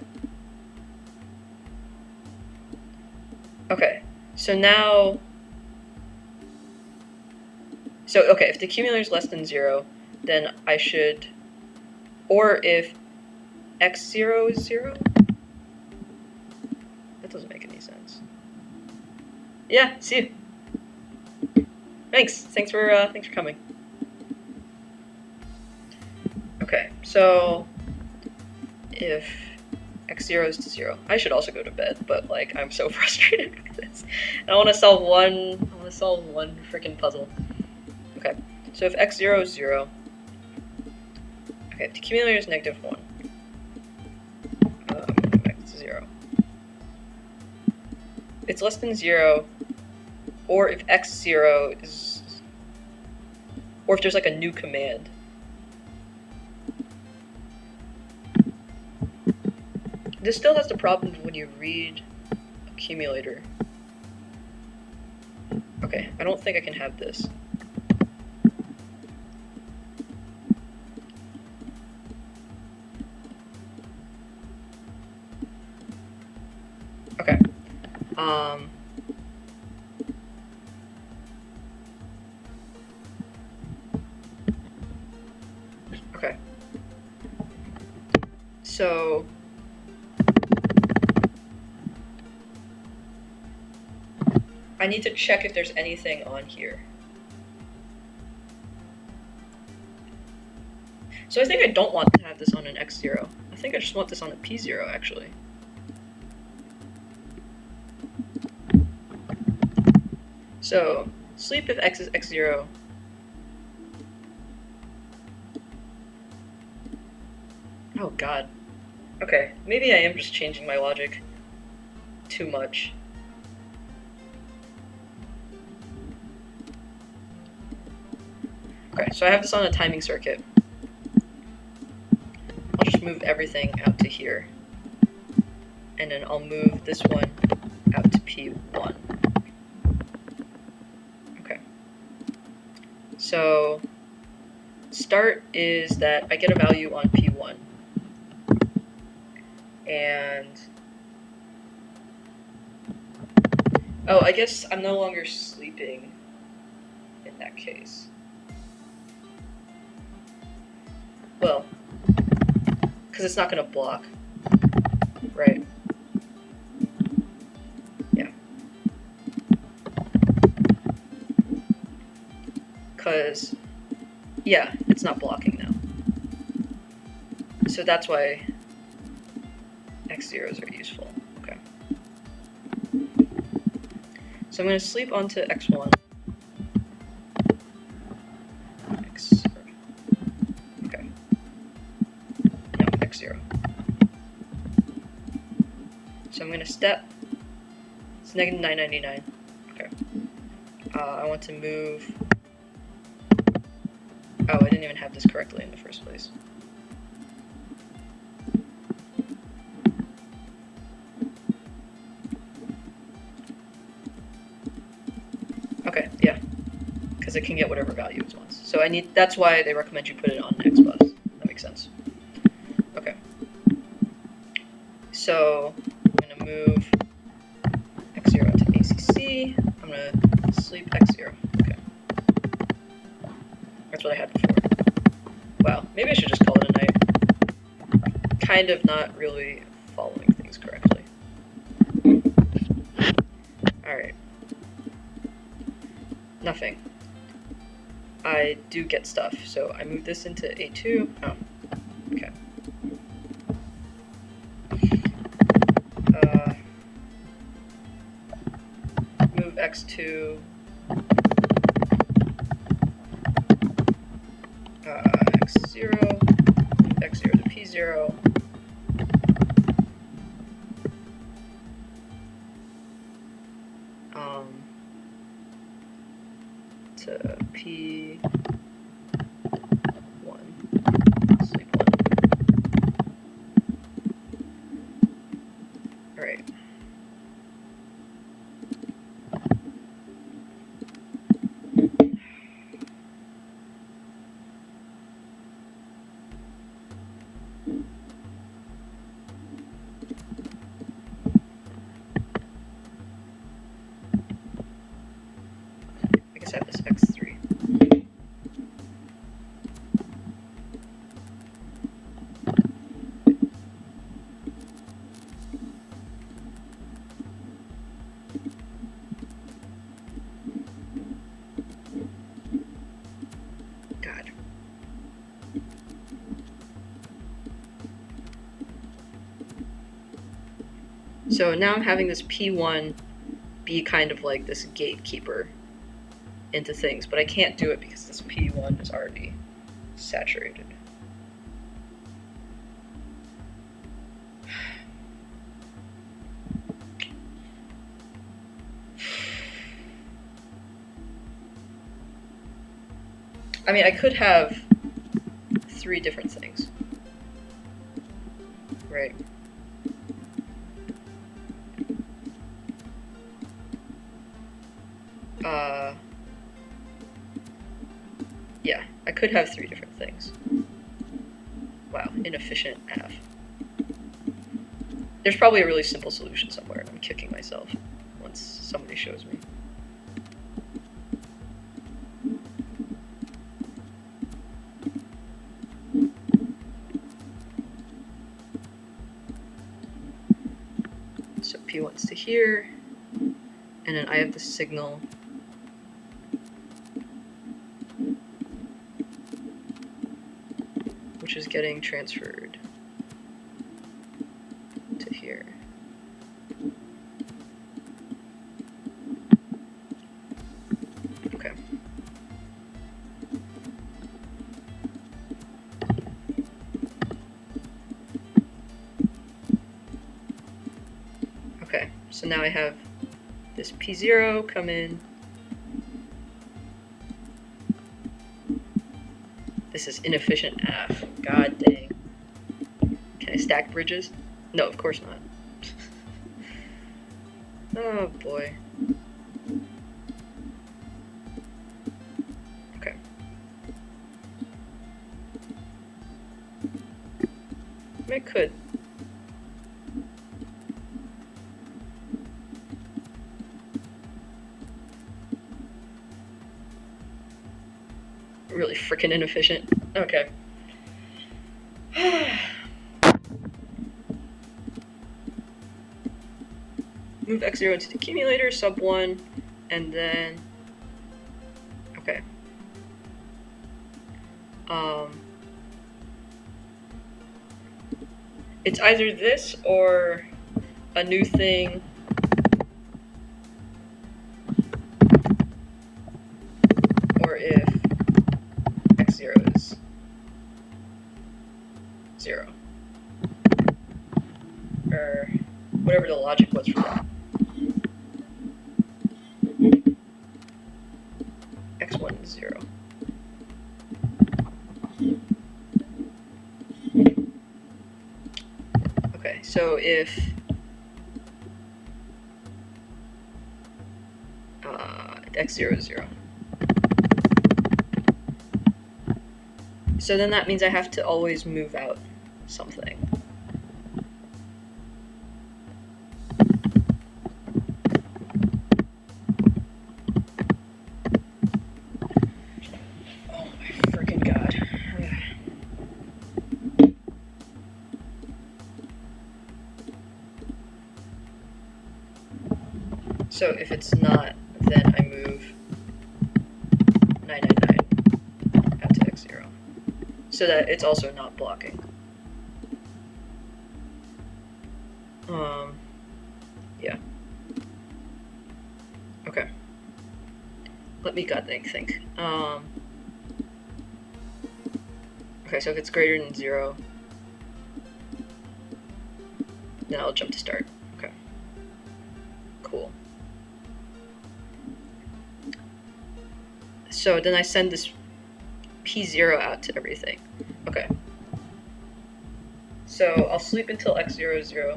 Okay. So now... So, okay, if the accumulator is less than 0, then I should... Or if x0 is 0? That doesn't make any sense. Yeah, see you. Thanks for coming. Okay, so if x0 is to 0, I should also go to bed, but like I'm so frustrated with this. I want to solve one freaking puzzle. Okay, so if x0 is 0, okay, if the accumulator is -1, x0. It's less than 0, or if x0 is, or if there's like a new command. This still has the problem when you read accumulator. Okay, I don't think I can have this. Okay. Okay. So I need to check if there's anything on here. So I think I don't want to have this on an x0. I think I just want this on a p0, actually. So sleep if x is x0. Oh god. Okay, maybe I am just changing my logic too much. Okay, so I have this on a timing circuit. I'll just move everything out to here. And then I'll move this one out to P1. Okay. So start is that I get a value on P1. And oh, I guess I'm no longer sleeping in that case. Well, because it's not going to block, right? Yeah. Because, yeah, it's not blocking now. So that's why x0s are useful. Okay. So I'm going to sleep onto x1. Okay. No, x0. So I'm going to step. It's -999. Okay. I want to move. Oh, I didn't even have this correctly in the first place. Okay, yeah, because it can get whatever value it wants. So that's why they recommend you put it on X bus. That makes sense. Okay. So I'm gonna move x0 to ACC. I'm gonna sleep x0. Okay. That's what I had before. Wow, maybe I should just call it a night. Kind of not really following things correctly. Alright. Nothing. I do get stuff, so I move this into A2. Oh, okay. Move x2. X0. Move x0 x0 to p1 sleep 1. All right. I guess I have this x3. God. So now I'm having this P1 be kind of like this gatekeeper into things, but I can't do it because this P1 is already saturated. I mean, I could have 3 different things, right? Yeah, I could have 3 different things. Wow, inefficient AF. There's probably a really simple solution somewhere, and I'm kicking myself once somebody shows me. So P1's to here, and then I have the signal which is getting transferred to here. Okay. Okay, so now I have this P0 come in. This is inefficient AF. God dang. Can I stack bridges? No, of course not. Oh boy. Okay. I could. Really freaking inefficient. Okay. Move x0 into the accumulator, sub 1, and then... Okay. It's either this or a new thing. Or if x0 is 0. Or whatever the logic was for that. x1 is 0. Okay, so if x0 is 0. So then that means I have to always move out something. Oh my freaking god. So if it's not, then I move 999 out to x0. So that it's also not blocking. Yeah. Okay. Let me think. Okay, so if it's greater than 0, Now I'll jump to start. Okay. Cool. So then I send this P0 out to everything. Okay. So I'll sleep until x0 is 0,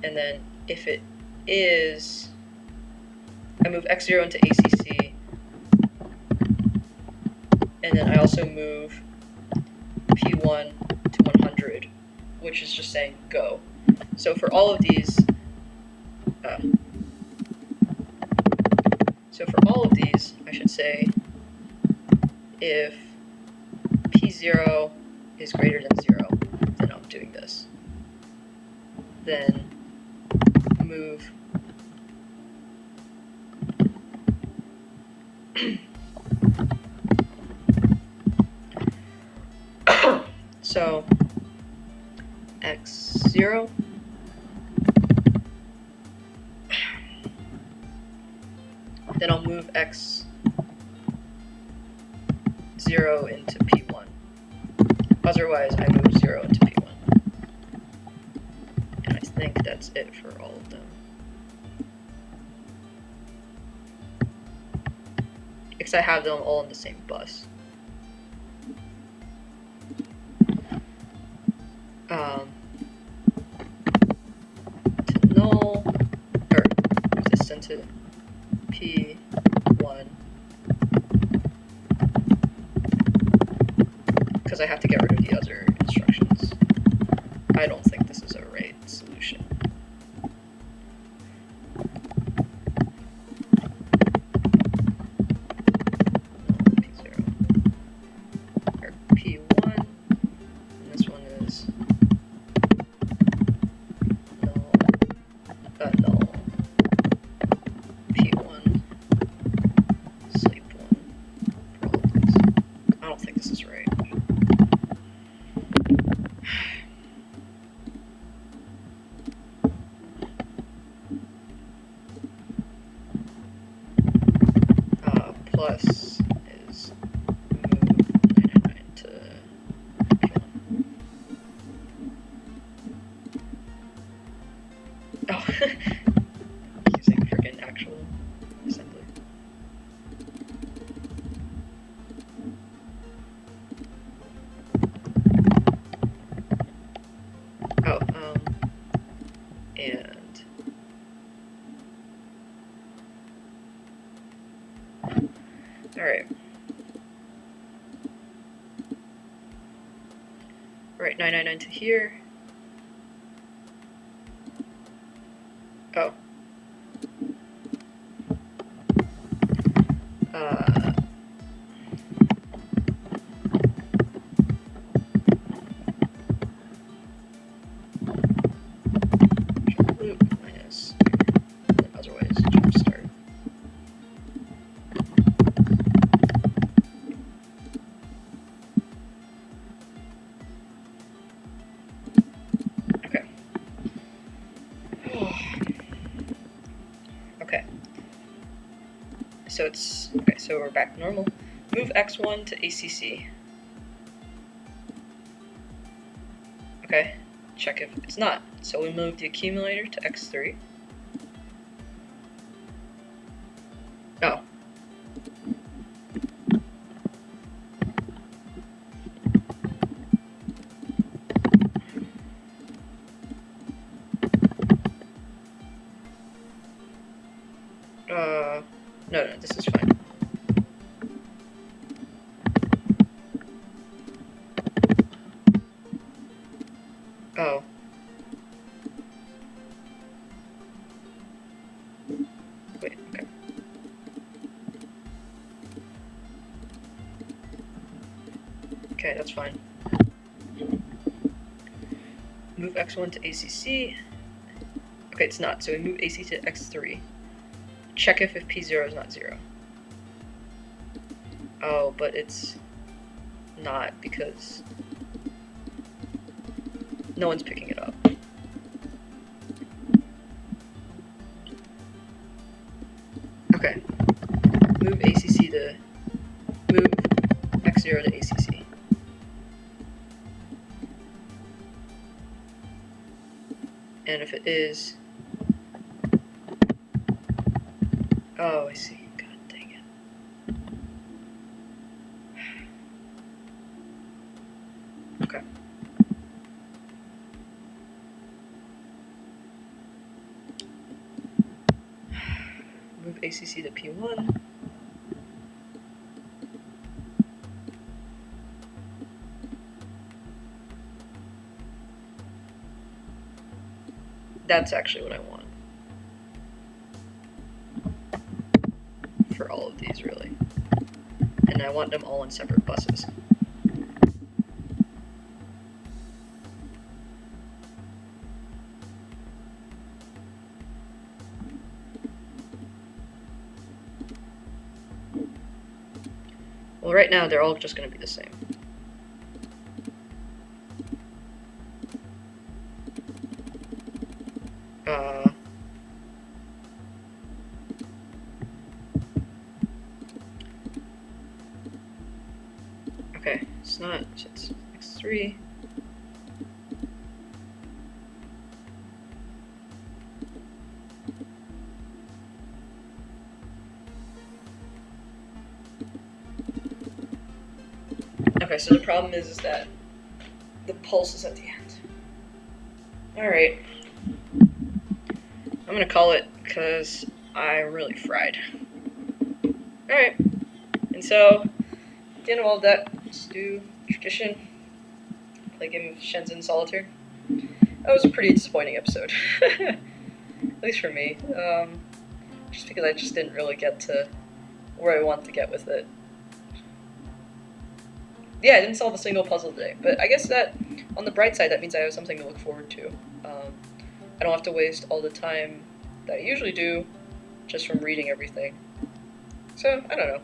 and then if it is, I move x0 into ACC, and then I also move P1 to 100, which is just saying go. So for all of these, I should say if P0 is greater than 0, then I'm doing this. Then move so x0, then I'll move x0 into P1. Otherwise, I move 0 into P1. And I think that's it for all of them. Because I have them all on the same bus. To null, or this into P1, because I have to get rid of the other instructions. I don't think this is a right solution. P0, or P1, and this one is null, null, P1, sleep 1, for all of these. I don't think this is right. Plus is move 999 to P1. Oh, using friggin' actual assembly. Oh, and alright. Right, 999 to here. Oh. Loop minus, and then otherwise jump start. Okay. Okay. So it's, okay, so we're back to normal. Move x1 to ACC. Okay, check if it's not. So we move the accumulator to x3. Oh. No, this is fine. Oh. Wait, okay. Okay, that's fine. Move x1 to ACC. Okay, it's not, so we move AC to x3. Check if P0 is not 0. Oh, but it's not because no one's picking it up. Okay. Move ACC to move x0 to ACC. And if it is... Oh, I see. God dang it. Okay. Move ACC to P1. That's actually what I want. For all of these, really. And I want them all in separate buses. Well, right now they're all just going to be the same. Okay, it's not, it's X3. Okay, so the problem is that the pulse is at the end. Alright. I'm gonna call it because I'm really fried. Alright. And so, at the end of all of that, let's do tradition. Play a game of Shenzhen Solitaire. That was a pretty disappointing episode. At least for me. Just because I just didn't really get to where I wanted to get with it. Yeah, I didn't solve a single puzzle today, but I guess that, on the bright side, that means I have something to look forward to. I don't have to waste all the time that I usually do just from reading everything. So, I don't know.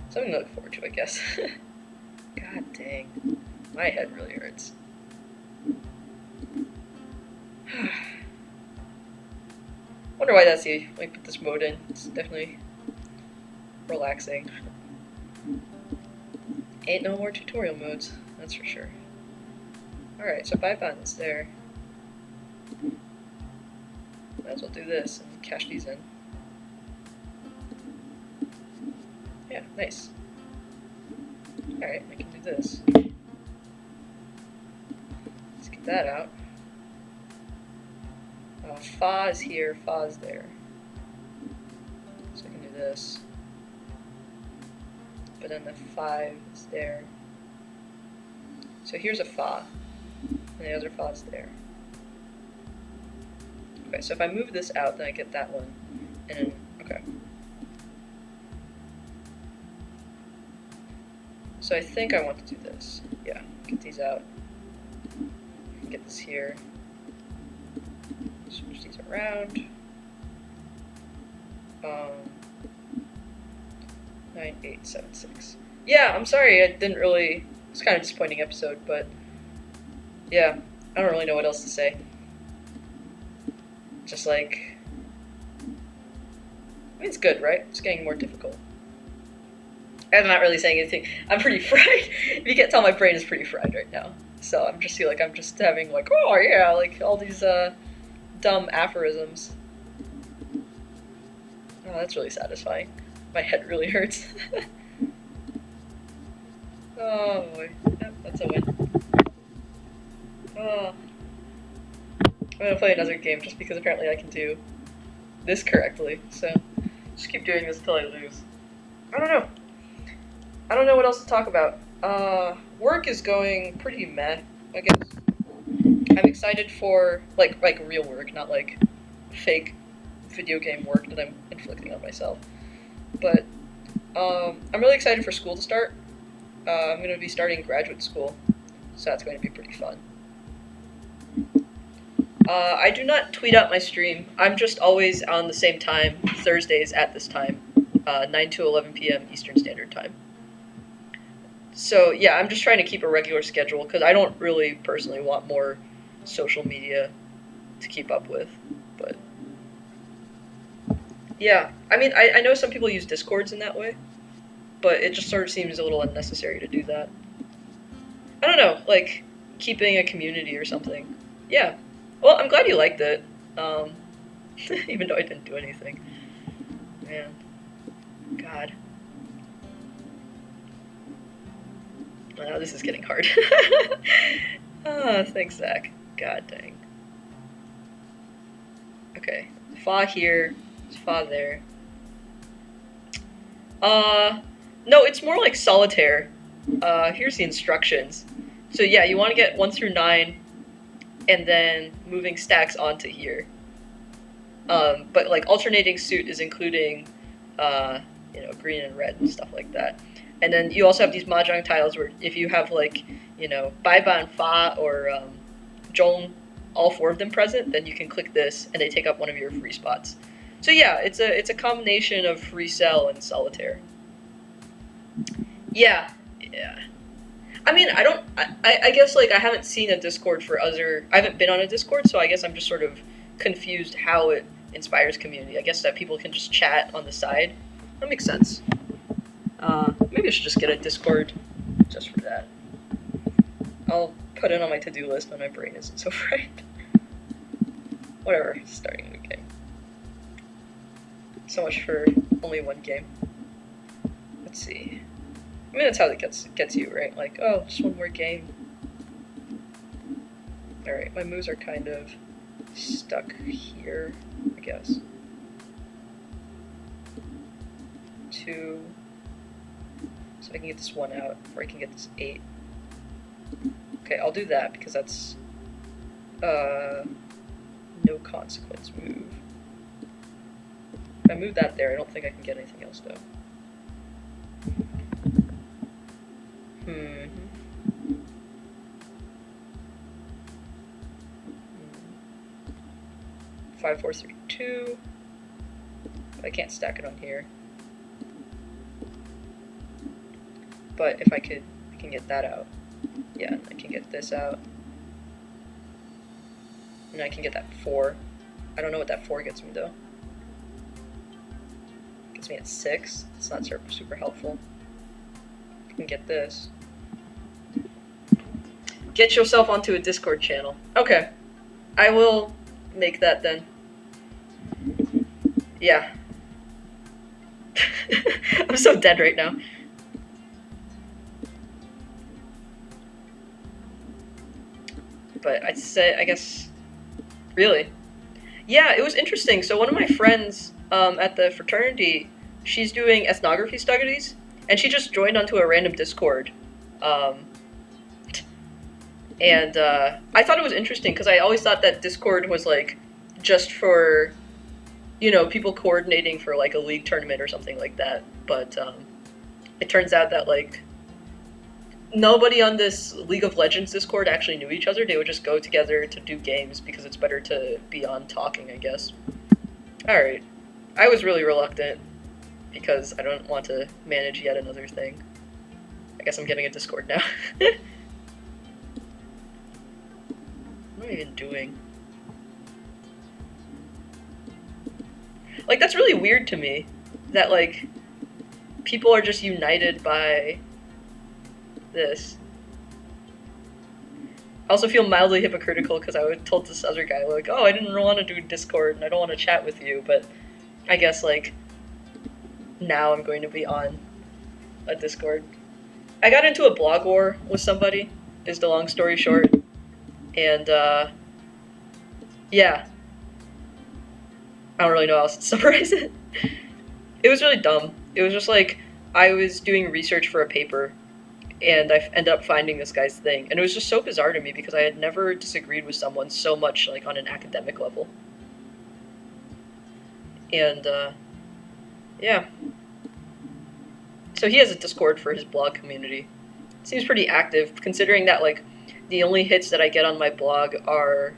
Something to look forward to, I guess. God dang. My head really hurts. Wonder why that's the, let me put this mode in. It's definitely relaxing. Ain't no more tutorial modes, that's for sure. Alright, so 5 buttons there. Might as well do this and cash these in. Yeah, nice. Alright, I can do this. Let's get that out. Fa is here, Fa is there. So I can do this. But then the 5 is there. So here's a Fa, and the other Fa is there. Okay, so if I move this out, then I get that one, and then, okay. So I think I want to do this. Yeah, get these out. Get this here. Switch these around. 9, 8, 7, 6. Yeah, I'm sorry, I didn't really... It's kind of a disappointing episode, but... Yeah, I don't really know what else to say. Just like... I mean, it's good, right? It's getting more difficult. I'm not really saying anything. I'm pretty fried. If you can't tell, my brain is pretty fried right now. So I'm just feel like I'm just having like, oh yeah, like all these dumb aphorisms. Oh, that's really satisfying. My head really hurts. Oh boy. Yep, that's a win. Oh. I'm gonna play another game just because apparently I can do this correctly. So just keep doing this until I lose. I don't know. I don't know what else to talk about. Work is going pretty meh, I guess. I'm excited for like real work, not like fake video game work that I'm inflicting on myself. But I'm really excited for school to start. I'm going to be starting graduate school, so that's going to be pretty fun. I do not tweet out my stream. I'm just always on the same time, Thursdays at this time, 9 to 11 p.m. Eastern Standard Time. So yeah, I'm just trying to keep a regular schedule because I don't really personally want more social media to keep up with. But yeah, I mean, I know some people use Discords in that way, but it just sort of seems a little unnecessary to do that. I don't know, like keeping a community or something. Yeah, Well, I'm glad you liked it. Um, even though I didn't do anything. Man, God. This is getting hard. Thanks, Zach. God dang. Okay, fa here, fa there. Uh, no, it's more like solitaire. Here's the instructions. So yeah, you want to get 1 through 9, and then moving stacks onto here. But like alternating suit is including, green and red and stuff like that. And then you also have these mahjong tiles where if you have like, Baiba and Fa or Zhong, all 4 of them present, then you can click this and they take up one of your free spots. So yeah, it's a combination of free cell and solitaire. Yeah, yeah. I mean, I don't. I guess like I haven't seen a Discord for other. I haven't been on a Discord, so I guess I'm just sort of confused how it inspires community. I guess that people can just chat on the side. That makes sense. Maybe I should just get a Discord just for that. I'll put it on my to-do list when my brain isn't so fried. Whatever. Starting a new game. So much for only one game. Let's see. I mean, that's how it gets you, right? Like, oh, just one more game. Alright, my moves are kind of stuck here, I guess. 2. So I can get this 1 out, or I can get this 8. Okay, I'll do that, because that's no consequence move. If I move that there, I don't think I can get anything else, though. 5, 4, 3, 2. I can't stack it on here. But if I can get that out. Yeah, I can get this out. And I can get that 4. I don't know what that 4 gets me, though. Gets me at 6. It's not super helpful. I can get this. Get yourself onto a Discord channel. Okay. I will make that then. Yeah. I'm so dead right now. But I guess, really. Yeah, it was interesting. So one of my friends at the fraternity, she's doing ethnography studies, and she just joined onto a random Discord. And I thought it was interesting because I always thought that Discord was like just for, people coordinating for like a league tournament or something like that. But it turns out that like nobody on this League of Legends Discord actually knew each other. They would just go together to do games because it's better to be on talking, I guess. Alright. I was really reluctant because I don't want to manage yet another thing. I guess I'm getting a Discord now. What am I even doing? Like, that's really weird to me. That, like, people are just united by this. I also feel mildly hypocritical because I told this other guy, like, oh, I didn't want to do Discord and I don't want to chat with you, but I guess, like, now I'm going to be on a Discord. I got into a blog war with somebody, is the long story short, and, yeah. I don't really know how else to summarize it. It was really dumb. It was just like, I was doing research for a paper, and I ended up finding this guy's thing, and it was just so bizarre to me because I had never disagreed with someone so much, like, on an academic level. And, yeah. So he has a Discord for his blog community. It seems pretty active, considering that, like, the only hits that I get on my blog are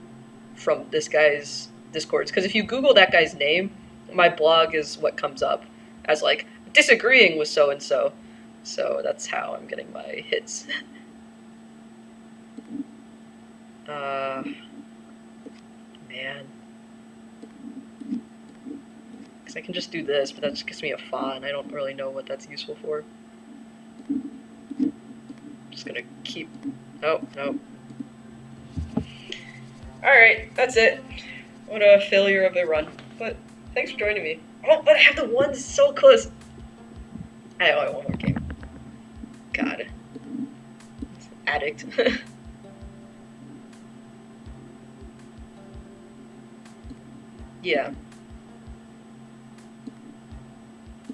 from this guy's Discords. Because if you Google that guy's name, my blog is what comes up as, like, disagreeing with so-and-so. So that's how I'm getting my hits. Man. Because I can just do this, but that just gives me a fa, and I don't really know what that's useful for. I'm just gonna keep... Oh, no. Alright. Alright, that's it. What a failure of a run. But thanks for joining me. Oh, but I have the one so close. I want one more game. God. Addict. Yeah.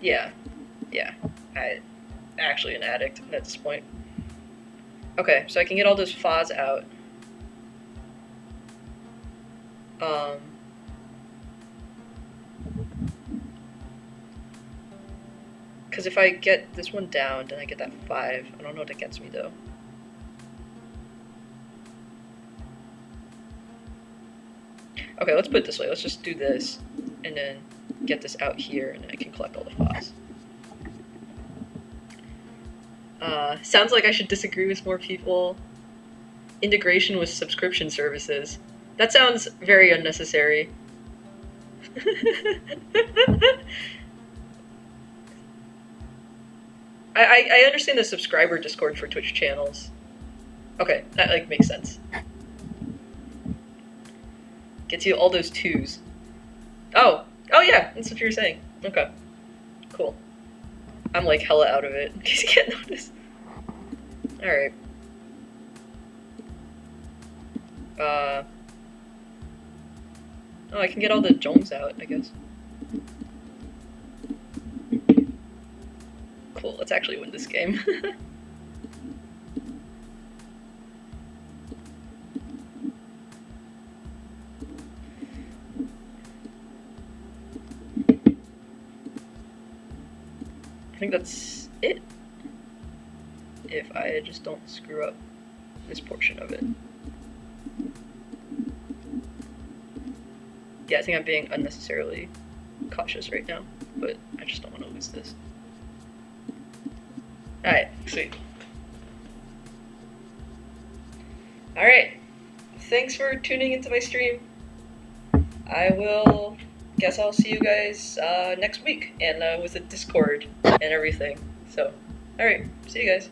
Yeah. Yeah. I actually an addict at this point. Okay, so I can get all those fas out. Because if I get this one down, then I get that 5. I don't know what that gets me, though. Okay, let's put it this way. Let's just do this, and then get this out here, and then I can collect all the fas. Sounds like I should disagree with more people. Integration with subscription services. That sounds very unnecessary. I understand the subscriber Discord for Twitch channels. Okay, that like makes sense. Gets you all those 2s. Oh yeah, that's what you were saying. Okay, cool. I'm like hella out of it in case you can't notice. All right. Oh, I can get all the Jongs out, I guess. Cool, let's actually win this game. I think that's it. If I just don't screw up this portion of it. Yeah, I think I'm being unnecessarily cautious right now, but I just don't want to lose this. Alright, sweet. Alright, thanks for tuning into my stream. Guess I'll see you guys next week, and with a Discord and everything. So, alright, see you guys.